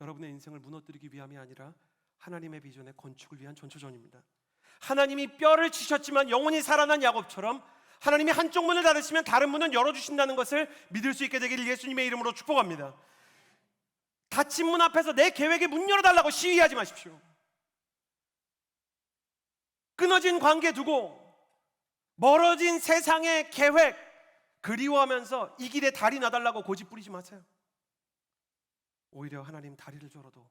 여러분의 인생을 무너뜨리기 위함이 아니라 하나님의 비전의 건축을 위한 전초전입니다. 하나님이 뼈를 치셨지만 영혼이 살아난 야곱처럼 하나님이 한쪽 문을 닫으시면 다른 문은 열어주신다는 것을 믿을 수 있게 되기를 예수님의 이름으로 축복합니다. 닫힌 문 앞에서 내 계획에 문 열어달라고 시위하지 마십시오. 끊어진 관계 두고 멀어진 세상의 계획 그리워하면서 이 길에 다리 놔달라고 고집 부리지 마세요. 오히려 하나님 다리를 졸어도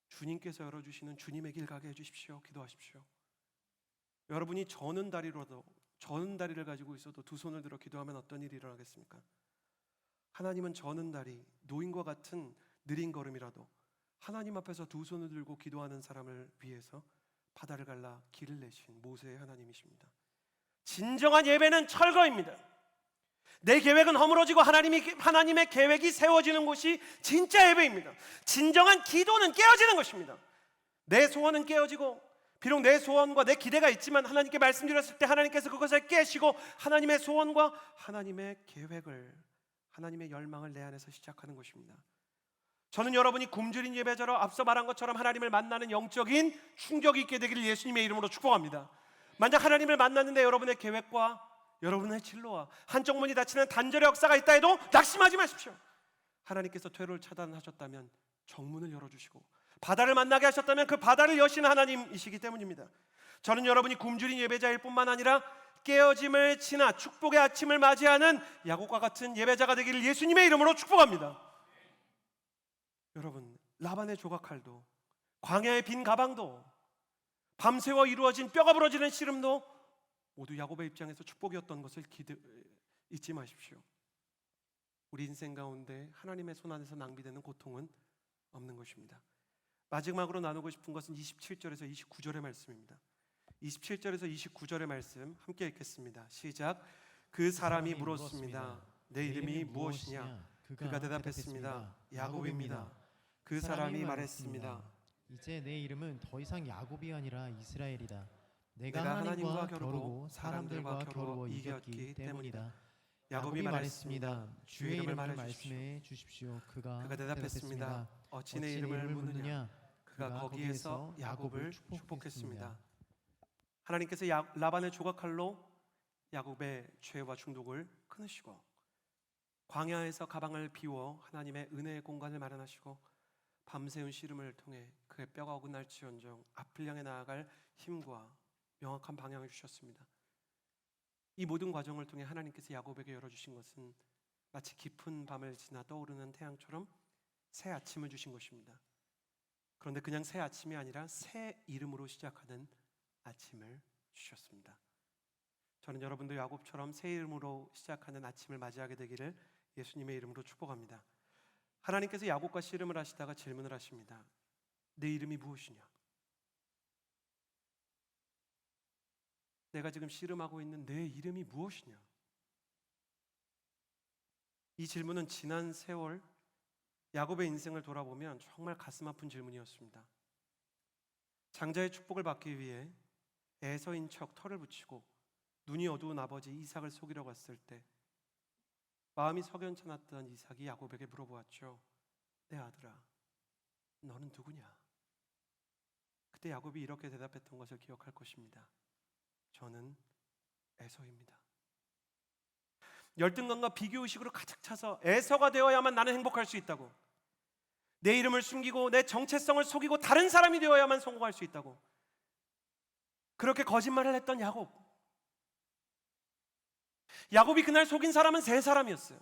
주님께서 열어주시는 주님의 길 가게 해주십시오. 기도하십시오. 여러분이 저는 다리를 가지고 있어도 두 손을 들어 기도하면 어떤 일이 일어나겠습니까? 하나님은 저는 다리, 노인과 같은 느린 걸음이라도 하나님 앞에서 두 손을 들고 기도하는 사람을 위해서 바다를 갈라 길을 내신 모세의 하나님이십니다. 진정한 예배는 철거입니다. 내 계획은 허물어지고 하나님의 계획이 세워지는 곳이 진짜 예배입니다. 진정한 기도는 깨어지는 것입니다. 내 소원은 깨어지고 비록 내 소원과 내 기대가 있지만 하나님께 말씀드렸을 때 하나님께서 그것을 깨시고 하나님의 소원과 하나님의 계획을, 하나님의 열망을 내 안에서 시작하는 것입니다. 저는 여러분이 굶주린 예배자로 앞서 말한 것처럼 하나님을 만나는 영적인 충격이 있게 되기를 예수님의 이름으로 축복합니다. 만약 하나님을 만났는데 여러분의 계획과 여러분의 진로와 한쪽 문이 닫히는 단절의 역사가 있다 해도 낙심하지 마십시오. 하나님께서 퇴로를 차단하셨다면 정문을 열어주시고 바다를 만나게 하셨다면 그 바다를 여시는 하나님이시기 때문입니다. 저는 여러분이 굶주린 예배자일 뿐만 아니라 깨어짐을 지나 축복의 아침을 맞이하는 야곱과 같은 예배자가 되기를 예수님의 이름으로 축복합니다. 여러분, 라반의 조각칼도, 광야의 빈 가방도, 밤새워 이루어진 뼈가 부러지는 씨름도 모두 야곱의 입장에서 축복이었던 것을 잊지 마십시오. 우리 인생 가운데 하나님의 손 안에서 낭비되는 고통은 없는 것입니다. 마지막으로 나누고 싶은 것은 27절에서 29절의 말씀입니다. 27절에서 29절의 말씀 함께 읽겠습니다. 시작. 그 사람이 물었습니다. 내 이름이 무엇이냐? 그가 대답했습니다. 야곱입니다. 그 사람이 말했습니다. 이제 내 이름은 더 이상 야곱이 아니라 이스라엘이다. 내가 하나님과 겨루고 사람들과 겨루어 이겼기 때문이다. 야곱이 말했습니다. 주의 이름을 말씀해 주십시오. 그가 대답했습니다. 어찌 내 이름을 묻느냐? 그가 거기에서 야곱을 축복했습니다. 하나님께서 라반의 조각칼로 야곱의 죄와 중독을 끊으시고 광야에서 가방을 비워 하나님의 은혜의 공간을 마련하시고 밤새운 씨름을 통해 그의 뼈가 어긋날지언정 앞을 향해 나아갈 힘과 명확한 방향을 주셨습니다. 이 모든 과정을 통해 하나님께서 야곱에게 열어주신 것은 마치 깊은 밤을 지나 떠오르는 태양처럼 새 아침을 주신 것입니다. 그런데 그냥 새 아침이 아니라 새 이름으로 시작하는 아침을 주셨습니다. 저는 여러분도 야곱처럼 새 이름으로 시작하는 아침을 맞이하게 되기를 예수님의 이름으로 축복합니다. 하나님께서 야곱과 씨름을 하시다가 질문을 하십니다. 내 이름이 무엇이냐? 내가 지금 씨름하고 있는 내 이름이 무엇이냐? 이 질문은 지난 세월 야곱의 인생을 돌아보면 정말 가슴 아픈 질문이었습니다. 장자의 축복을 받기 위해 에서인 척 털을 붙이고 눈이 어두운 아버지 이삭을 속이려 갔을 때 마음이 석연찮았던 이삭이 야곱에게 물어보았죠. 내 아들아, 너는 누구냐? 그때 야곱이 이렇게 대답했던 것을 기억할 것입니다. 저는 에서입니다. 열등감과 비교의식으로 가득 차서 에서가 되어야만 나는 행복할 수 있다고, 내 이름을 숨기고 내 정체성을 속이고 다른 사람이 되어야만 성공할 수 있다고 그렇게 거짓말을 했던 야곱이 그날 속인 사람은 세 사람이었어요.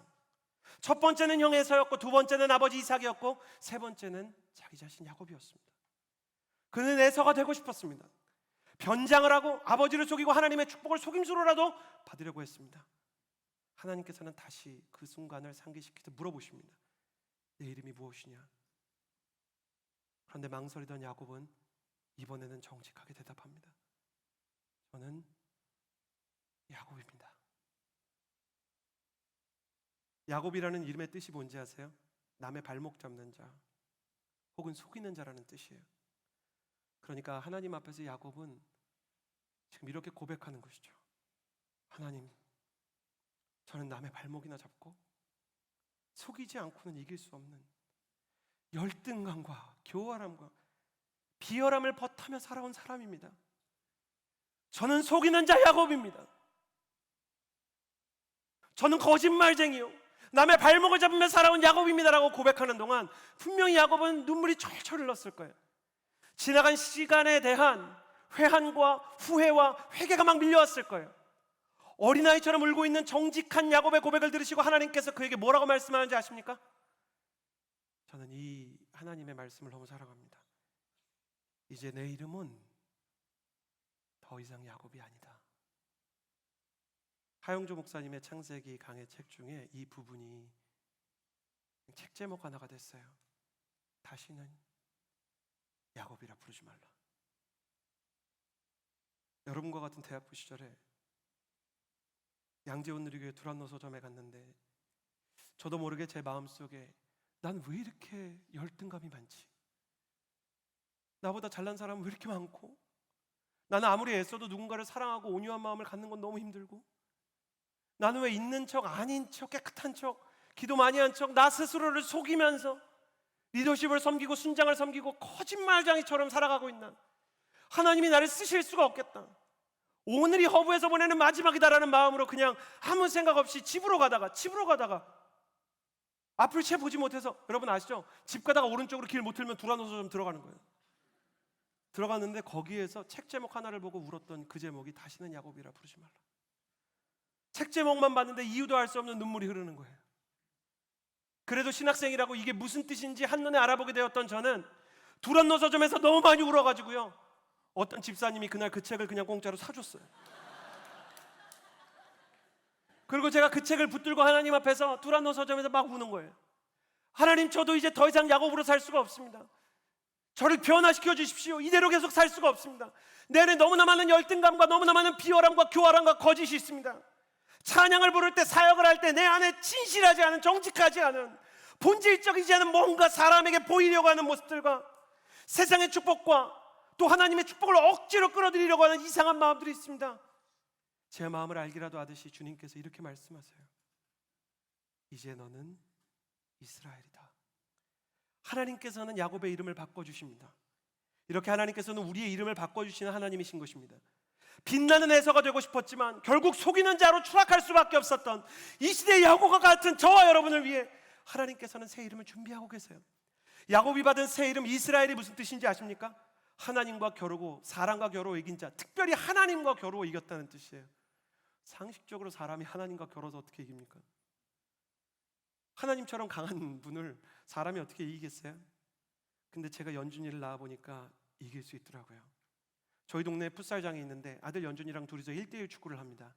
첫 번째는 형 에서였고, 두 번째는 아버지 이삭이었고, 세 번째는 자기 자신 야곱이었습니다. 그는 에서가 되고 싶었습니다. 변장을 하고 아버지를 속이고 하나님의 축복을 속임수로라도 받으려고 했습니다. 하나님께서는 다시 그 순간을 상기시키듯 물어보십니다. 내 이름이 무엇이냐? 그런데 망설이던 야곱은 이번에는 정직하게 대답합니다. 저는 야곱입니다. 야곱이라는 이름의 뜻이 뭔지 아세요? 남의 발목 잡는 자 혹은 속이는 자라는 뜻이에요. 그러니까 하나님 앞에서 야곱은 지금 이렇게 고백하는 것이죠. 하나님, 저는 남의 발목이나 잡고 속이지 않고는 이길 수 없는 열등감과 교활함과 비열함을 버타며 살아온 사람입니다. 저는 속이는 자 야곱입니다. 저는 거짓말쟁이요, 남의 발목을 잡으며 살아온 야곱입니다라고 고백하는 동안 분명히 야곱은 눈물이 철철 흘렀을 거예요. 지나간 시간에 대한 회한과 후회와 회개가 막 밀려왔을 거예요. 어린아이처럼 울고 있는 정직한 야곱의 고백을 들으시고 하나님께서 그에게 뭐라고 말씀하는지 아십니까? 저는 이 하나님의 말씀을 너무 사랑합니다. 이제 내 이름은 더 이상 야곱이 아니다. 하영조 목사님의 창세기 강해 책 중에 이 부분이 책 제목 하나가 됐어요. 다시는 야곱이라 부르지 말라. 여러분과 같은 대학부 시절에 양재원 누리교회 두란노 서점에 갔는데 저도 모르게 제 마음속에 난 왜 이렇게 열등감이 많지? 나보다 잘난 사람은 왜 이렇게 많고, 나는 아무리 애써도 누군가를 사랑하고 온유한 마음을 갖는 건 너무 힘들고, 나는 왜 있는 척 아닌 척 깨끗한 척 기도 많이 한 척 나 스스로를 속이면서 리더십을 섬기고 순장을 섬기고 거짓말쟁이처럼 살아가고 있나? 하나님이 나를 쓰실 수가 없겠다. 오늘이 허브에서 보내는 마지막이다라는 마음으로 그냥 아무 생각 없이 집으로 가다가 앞을 채 보지 못해서, 여러분 아시죠? 집 가다가 오른쪽으로 길 못 틀면 두란노 서점 들어가는 거예요. 들어갔는데 거기에서 책 제목 하나를 보고 울었던 그 제목이 다시는 야곱이라 부르지 말라. 책 제목만 봤는데 이유도 알 수 없는 눈물이 흐르는 거예요. 그래도 신학생이라고 이게 무슨 뜻인지 한눈에 알아보게 되었던 저는 두란노 서점에서 너무 많이 울어가지고요, 어떤 집사님이 그날 그 책을 그냥 공짜로 사줬어요. 그리고 제가 그 책을 붙들고 하나님 앞에서 두란노 서점에서 막 우는 거예요. 하나님, 저도 이제 더 이상 야곱으로 살 수가 없습니다. 저를 변화시켜 주십시오. 이대로 계속 살 수가 없습니다. 내 안에 너무나 많은 열등감과 너무나 많은 비열함과 교활함과 거짓이 있습니다. 찬양을 부를 때, 사역을 할 때 내 안에 진실하지 않은, 정직하지 않은, 본질적이지 않은 뭔가 사람에게 보이려고 하는 모습들과 세상의 축복과 또 하나님의 축복을 억지로 끌어들이려고 하는 이상한 마음들이 있습니다. 제 마음을 알기라도 하듯이 주님께서 이렇게 말씀하세요. 이제 너는 이스라엘이다. 하나님께서는 야곱의 이름을 바꿔주십니다. 이렇게 하나님께서는 우리의 이름을 바꿔주시는 하나님이신 것입니다. 빛나는 에서가 되고 싶었지만 결국 속이는 자로 추락할 수밖에 없었던 이 시대의 야곱과 같은 저와 여러분을 위해 하나님께서는 새 이름을 준비하고 계세요. 야곱이 받은 새 이름 이스라엘이 무슨 뜻인지 아십니까? 하나님과 겨루고 사람과 겨루어 이긴 자, 특별히 하나님과 겨루어 이겼다는 뜻이에요. 상식적으로 사람이 하나님과 겨뤄서 어떻게 이깁니까? 하나님처럼 강한 분을 사람이 어떻게 이기겠어요? 근데 제가 연준이를 낳아보니까 이길 수 있더라고요. 저희 동네에 풋살장이 있는데 아들 연준이랑 둘이서 1대1 축구를 합니다.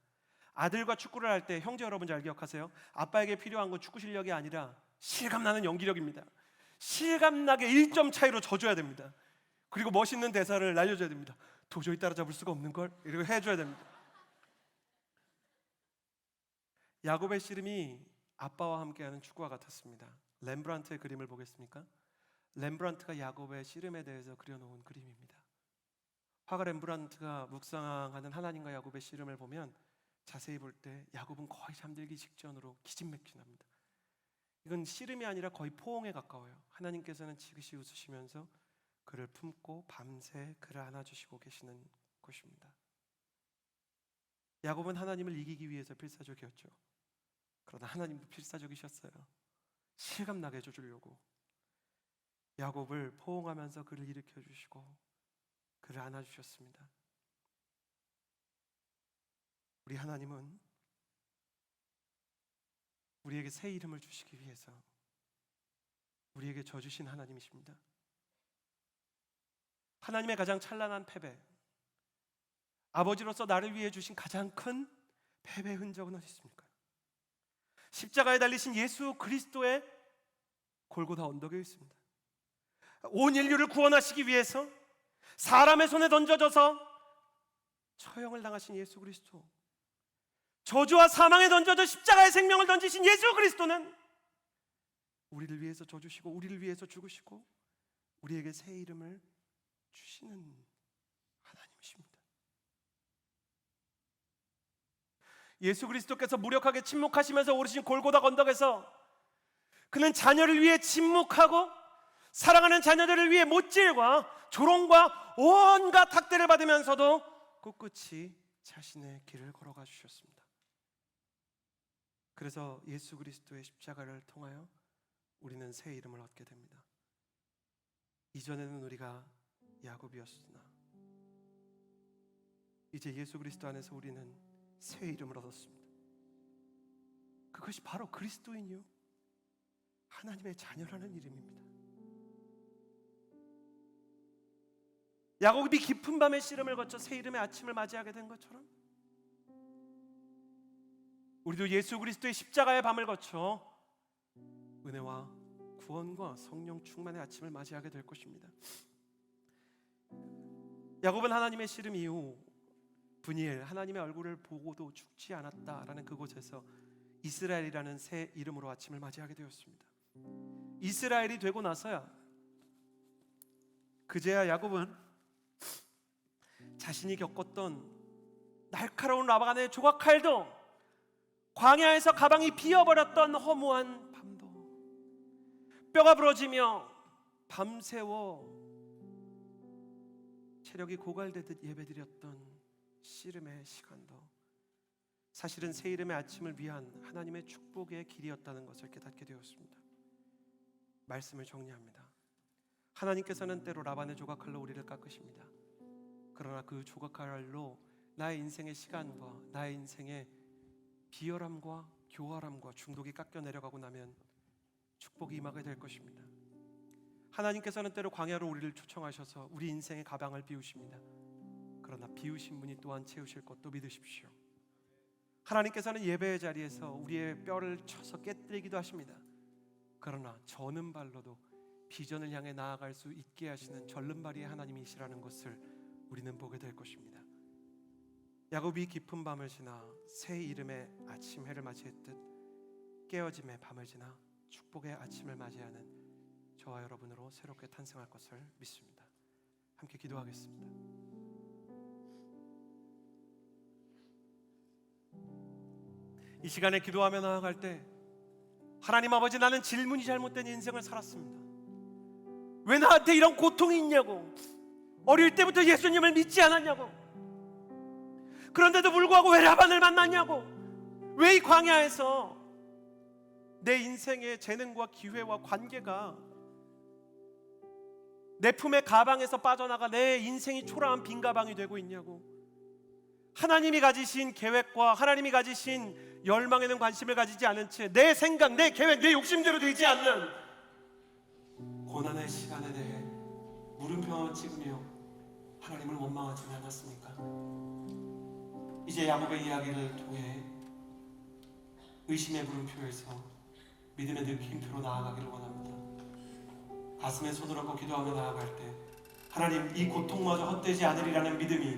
아들과 축구를 할 때 형제 여러분 잘 기억하세요? 아빠에게 필요한 건 축구 실력이 아니라 실감나는 연기력입니다. 실감나게 1점 차이로 져줘야 됩니다. 그리고 멋있는 대사를 날려줘야 됩니다. 도저히 따라잡을 수가 없는걸? 이렇게 해줘야 됩니다. 야곱의 씨름이 아빠와 함께하는 축구와 같았습니다. 렘브란트의 그림을 보겠습니까? 렘브란트가 야곱의 씨름에 대해서 그려놓은 그림입니다. 화가 렘브란트가 묵상하는 하나님과 야곱의 씨름을 보면 자세히 볼 때 야곱은 거의 잠들기 직전으로 기진맥진합니다. 이건 씨름이 아니라 거의 포옹에 가까워요. 하나님께서는 지그시 웃으시면서 그를 품고 밤새 그를 안아주시고 계시는 곳입니다. 야곱은 하나님을 이기기 위해서 필사적이었죠. 그러나 하나님도 필사적이셨어요. 실감나게 해주려고 야곱을 포옹하면서 그를 일으켜주시고 그를 안아주셨습니다. 우리 하나님은 우리에게 새 이름을 주시기 위해서 우리에게 져주신 하나님이십니다. 하나님의 가장 찬란한 패배, 아버지로서 나를 위해 주신 가장 큰 패배의 흔적은 어디 있습니까? 십자가에 달리신 예수 그리스도의 골고다 언덕에 있습니다. 온 인류를 구원하시기 위해서 사람의 손에 던져져서 처형을 당하신 예수 그리스도, 저주와 사망에 던져져 십자가의 생명을 던지신 예수 그리스도는 우리를 위해서 져주시고 우리를 위해서 죽으시고 우리에게 새 이름을 주시는 하나님이십니다. 예수 그리스도께서 무력하게 침묵하시면서 오르신 골고다 언덕에서 그는 자녀를 위해 침묵하고 사랑하는 자녀들을 위해 못질과 조롱과 온갖 학대를 받으면서도 꿋꿋이 자신의 길을 걸어가 주셨습니다. 그래서 예수 그리스도의 십자가를 통하여 우리는 새 이름을 얻게 됩니다. 이전에는 우리가 야곱이었으나 이제 예수 그리스도 안에서 우리는 새 이름을 얻었습니다. 그것이 바로 그리스도인이요 하나님의 자녀라는 이름입니다. 야곱이 깊은 밤의 씨름을 거쳐 새 이름의 아침을 맞이하게 된 것처럼 우리도 예수 그리스도의 십자가의 밤을 거쳐 은혜와 구원과 성령 충만의 아침을 맞이하게 될 것입니다. 야곱은 하나님의 씨름 이후 분이엘, 하나님의 얼굴을 보고도 죽지 않았다라는 그곳에서 이스라엘이라는 새 이름으로 아침을 맞이하게 되었습니다. 이스라엘이 되고 나서야 그제야 야곱은 자신이 겪었던 날카로운 라반의 조각칼도, 광야에서 가방이 비어버렸던 허무한 밤도, 뼈가 부러지며 밤새워 체력이 고갈되듯 예배드렸던 씨름의 시간도 사실은 새 이름의 아침을 위한 하나님의 축복의 길이었다는 것을 깨닫게 되었습니다. 말씀을 정리합니다. 하나님께서는 때로 라반의 조각칼로 우리를 깎으십니다. 그러나 그 조각칼로 나의 인생의 시간과 나의 인생의 비열함과 교활함과 중독이 깎여 내려가고 나면 축복이 임하게 될 것입니다. 하나님께서는 때로 광야로 우리를 초청하셔서 우리 인생의 가방을 비우십니다. 그러나 비우신 분이 또한 채우실 것도 믿으십시오. 하나님께서는 예배의 자리에서 우리의 뼈를 쳐서 깨뜨리기도 하십니다. 그러나 저는 발로도 비전을 향해 나아갈 수 있게 하시는 절름발이의 하나님이시라는 것을 우리는 보게 될 것입니다. 야곱이 깊은 밤을 지나 새 이름의 아침 해를 맞이했듯 깨어짐의 밤을 지나 축복의 아침을 맞이하는 저와 여러분으로 새롭게 탄생할 것을 믿습니다. 함께 기도하겠습니다. 이 시간에 기도하며 나아갈 때 하나님 아버지, 나는 질문이 잘못된 인생을 살았습니다. 왜 나한테 이런 고통이 있냐고, 어릴 때부터 예수님을 믿지 않았냐고, 그런데도 불구하고 왜 라반을 만났냐고, 왜 이 광야에서 내 인생의 재능과 기회와 관계가 내 품의 가방에서 빠져나가 내 인생이 초라한 빈 가방이 되고 있냐고, 하나님이 가지신 계획과 하나님이 가지신 열망에는 관심을 가지지 않은 채 내 생각, 내 계획, 내 욕심대로 되지 않는 고난의 시간에 대해 물음표만 찍으며 하나님을 원망하지 않았습니까? 이제 야곱의 이야기를 통해 의심의 물음표에서 믿음의 느낌표로 나아가기를 원합니다. 가슴에 손을 얹고 기도하며 나아갈 때 하나님, 이 고통마저 헛되지 않으리라는 믿음이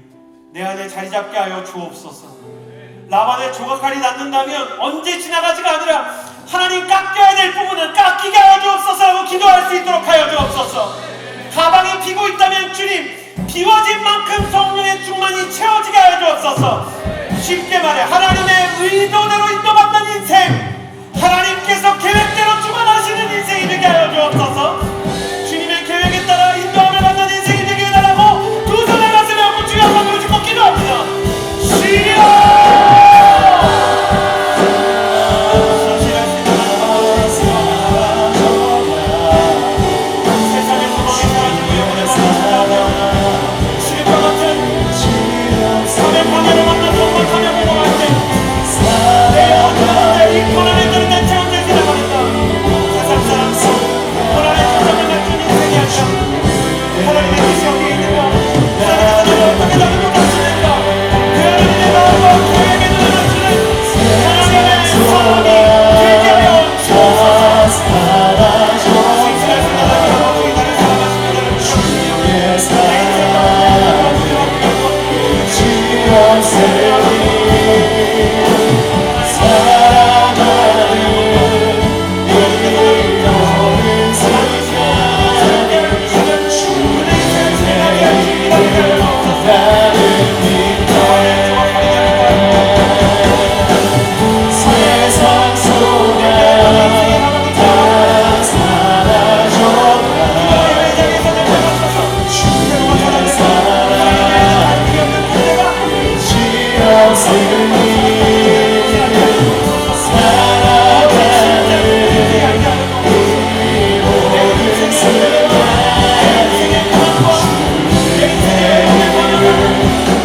내 안에 자리 잡게 하여 주옵소서. 라반의 조각칼이 닿는다면 언제 지나가지가 아니라 하나님, 깎여야 될 부분은 깎이게 하여 주옵소서 하고 기도할 수 있도록 하여 주옵소서. 가방이 비고 있다면 주님, 비워진 만큼 성령의 충만이 채워지게 하여 주옵소서. 쉽게 말해 하나님의 의도대로 인도받는 인생, 하나님께서 계획대로 충만하시는 인생이 되게 하여 주옵소서. 주님의 계획에 따라 인도함을 받는 인생이 되게 해달라고 두 손을 가슴에 얹고 주여 한번 보여주고 기도합니다. 시리아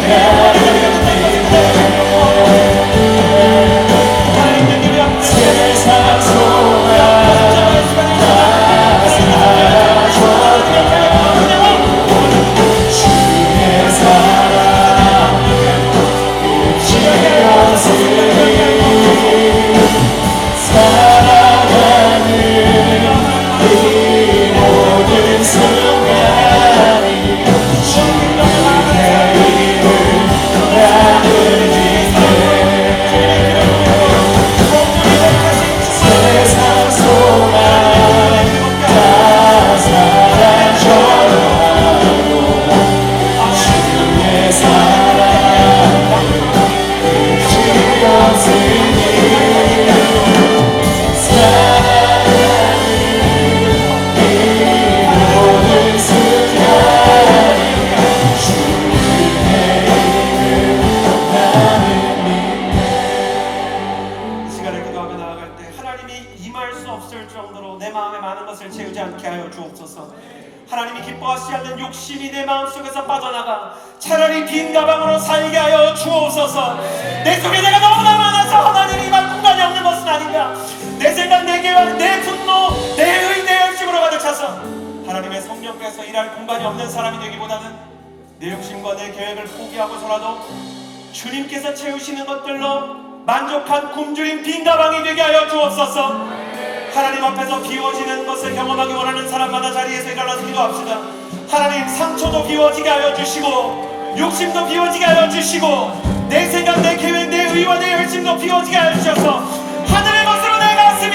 Yeah. 하여 주옵소서. 하나님이 기뻐하시지 않는 욕심이 내 마음속에서 빠져나가 차라리 빈 가방으로 살게 하여 주옵소서. 내 속에 내가 너무나 많아서 하나님이 말 공간이 없는 것은 아닌가. 내 생각, 내 계획, 내 분노, 내 의, 내 열심으로 가득 차서 하나님의 성령께서 일할 공간이 없는 사람이 되기보다는 내 욕심과 내 계획을 포기하고서라도 주님께서 채우시는 것들로 만족한 굶주린 빈 가방이 되게 하여 주옵소서. 하나님 앞에서 비워지는 것을 경험하기 원하는 사람마다 자리에서 일어나서 기도합시다. 하나님, 상처도 비워지게 하여 주시고 욕심도 비워지게 하여 주시고 내 생각, 내 계획, 내 의와 내 열심도 비워지게 하여 주셔서 하늘의 것으로 내 가슴이,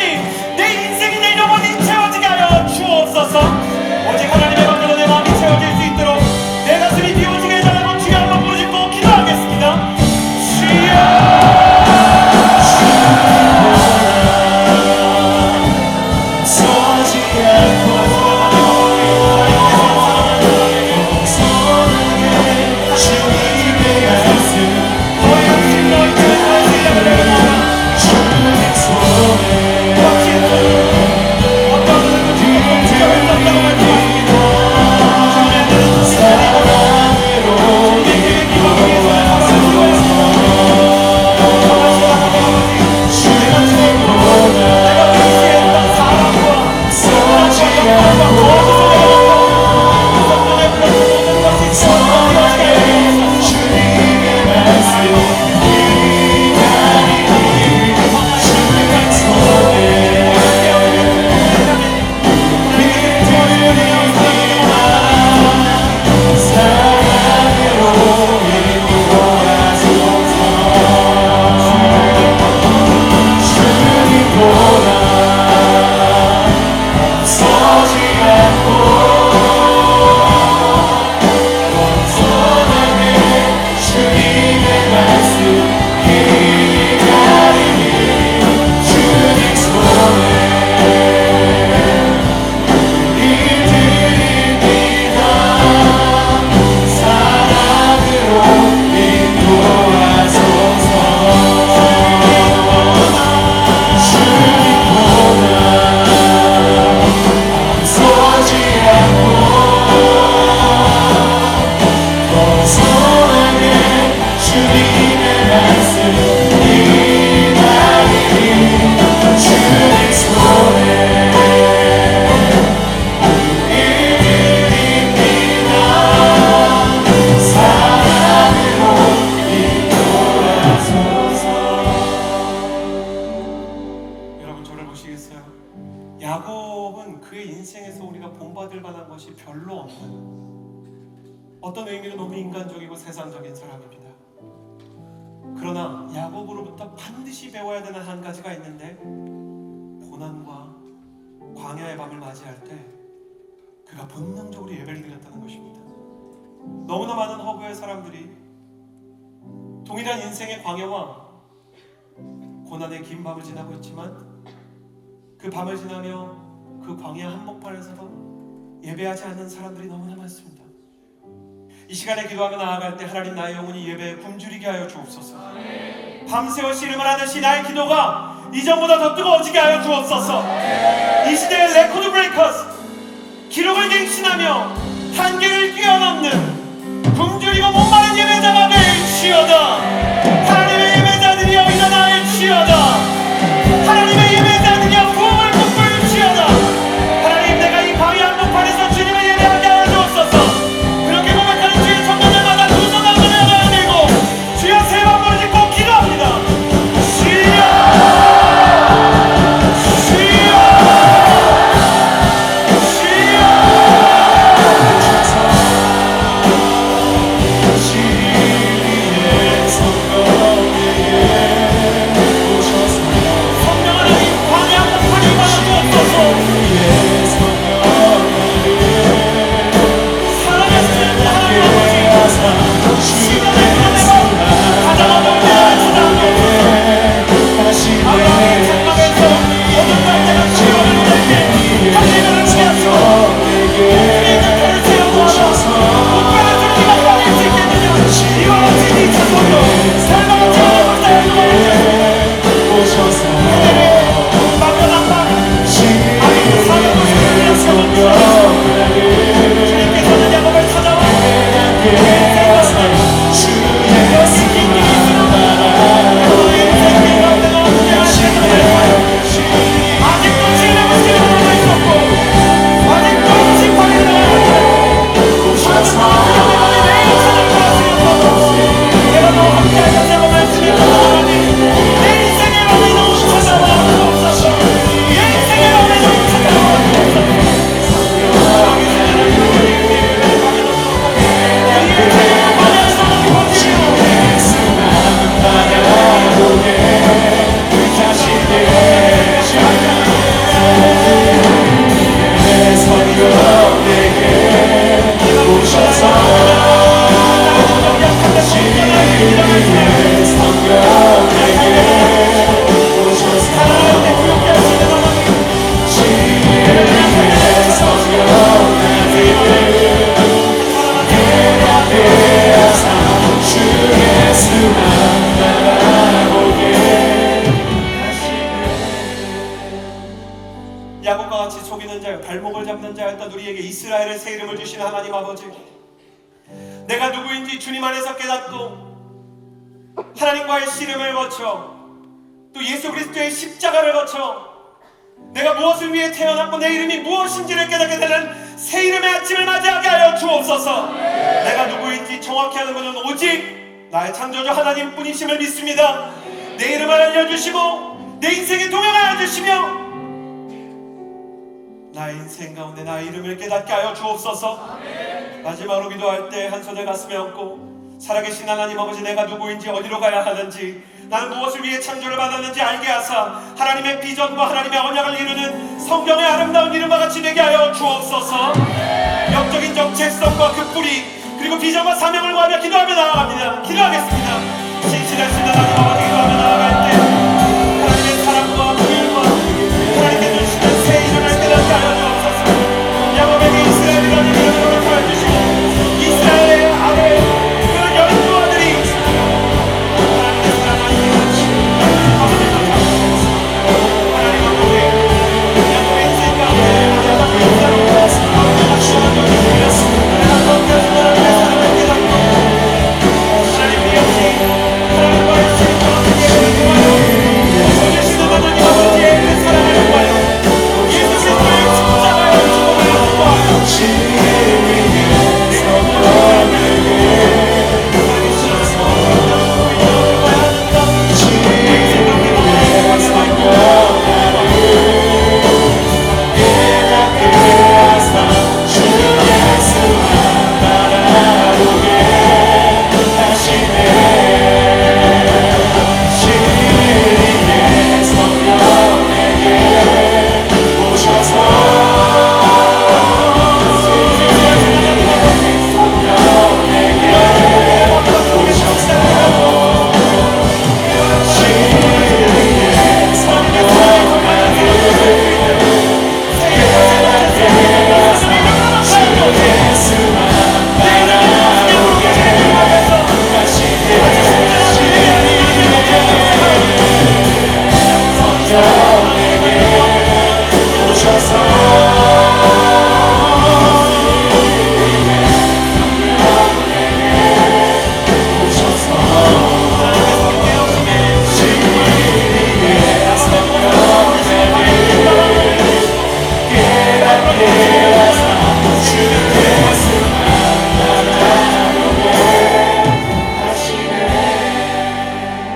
내 인생이, 내 영혼이 채워지게 하여 주옵소서. 오직 하나님의 것으로 내 마음이 채워질 수 있도록 내 가슴이 비워지게 해달라고 주여 한번 부르짖고 기도하겠습니다. 주여 야곱은 그의 인생에서 우리가 본받을 만한 것이 별로 없는 어떤 의미로 너무 인간적이고 세상적인 사람입니다. 그러나 야곱으로부터 반드시 배워야 되는 한 가지가 있는데, 고난과 광야의 밤을 맞이할 때 그가 본능적으로 예배를 드렸다는 것입니다. 너무나 많은 허구의 사람들이 동일한 인생의 광야와 고난의 긴 밤을 지나고 있지만 그 밤을 지나며 그 광야 한복판에서도 예배하지 않는 사람들이 너무나 많습니다. 이 시간에 기도하며 나아갈 때 하나님, 나의 영혼이 예배에 굶주리게 하여 주옵소서. 밤새워 씨름을 하듯이 나의 기도가 이전보다 더 뜨거워지게 하여 주옵소서. 이 시대의 레코드 브레이커스, 기록을 갱신하며 한계를 뛰어넘는 굶주리고 목마른 예배자가 될지어다. 하나님의 예배자들이여 일어날지어다. 하나님의 예배자들이여 부흥을 꿈꿀지어다. 하나님, 내가 이 광야 한복판에서 주님을 예배하게 하여 주옵소서. 그렇게 고백하는 주의 청년들마다 두 손 다 들고 주여 세 번 부르짖고 기도합니다. 주여, 주여, 주여. 발목을 잡는 자였던 우리에게 이스라엘의 새 이름을 주신 하나님 아버지, 내가 누구인지 주님 안에서 깨닫고 하나님과의 씨름을 거쳐 또 예수 그리스도의 십자가를 거쳐 내가 무엇을 위해 태어났고 내 이름이 무엇인지를 깨닫게 되는 새 이름의 아침을 맞이하게 하여 주옵소서. 내가 누구인지 정확히 아는 것은 오직 나의 창조주 하나님뿐이심을 믿습니다. 내 이름을 알려주시고 내 인생에 동행하여 주시며 나의 인생 가운데 나의 이름을 깨닫게 하여 주옵소서. 마지막으로 기도할 때 한 손을 가슴에 얹고 살아계신 하나님 아버지, 내가 누구인지 어디로 가야 하는지 나는 무엇을 위해 창조를 받았는지 알게 하사 하나님의 비전과 하나님의 언약을 이루는 성경의 아름다운 이름과 같이 되게 하여 주옵소서. 영적인 정체성과 그 뿌리 그리고 비전과 사명을 구하며 기도하며 나아갑니다. 기도하겠습니다. 신실하신 하나님 아버지, 기도하며 나아갈 때 하나님의 사랑과 부일과 하나님께 주시는 새 이름을 깨닫게 하여 주옵소서. 야곱에게 이스라엘이라는 이름을 보여주시고 이스라엘의 아들 그런 열두 아들이 하나님의 사랑하는 하나님 아버지, 야곱의 인생 가운데 하나님의 인사로 내가 거룩하신 하나님의 사랑을 깨닫고 하나님이 역시 하나님과의 신과 관계를 통하여 주시는 하나님 아버지의 그 사랑을 통하여 예수 그리스도의 십자가의 죽음을 통하여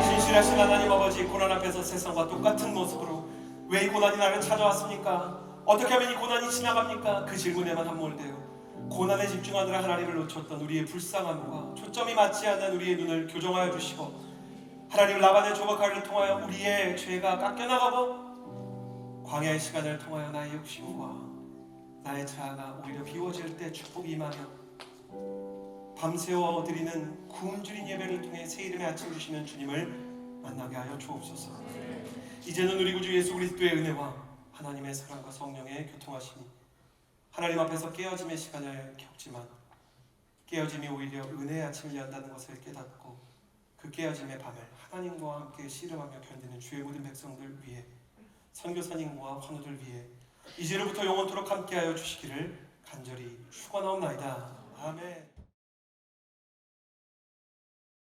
신실하신 하나님 아버지, 고난 앞에서 세상과 똑같은 모습으로 왜 이 고난이 나를 찾아왔습니까? 어떻게 하면 이 고난이 지나갑니까? 그 질문에만 함몰되어 고난에 집중하느라 하나님을 놓쳤던 우리의 불쌍함과 초점이 맞지 않는 우리의 눈을 교정하여 주시고 하나님 라반의 조각가를 통하여 우리의 죄가 깎여나가고 광야의 시간을 통하여 나의 욕심과 나의 자아가 오히려 비워질 때 축복이 임하며 밤새워 드리는 굶주린 예배를 통해 새 이름의 아침 주시는 주님을 만나게 하여 주옵소서. 이제는 우리 구주 예수 그리스도의 은혜와 하나님의 사랑과 성령의 교통하심이 하나님 앞에서 깨어짐의 시간을 겪지만 깨어짐이 오히려 은혜의 아침을 연다는 것을 깨닫고 그 깨어짐의 밤을 하나님과 함께 씨름하며 견디는 주의 모든 백성들 위해 선교사님과 환우들 위해 이제로부터 영원토록 함께하여 주시기를 간절히 축원하옵나이다. 아멘.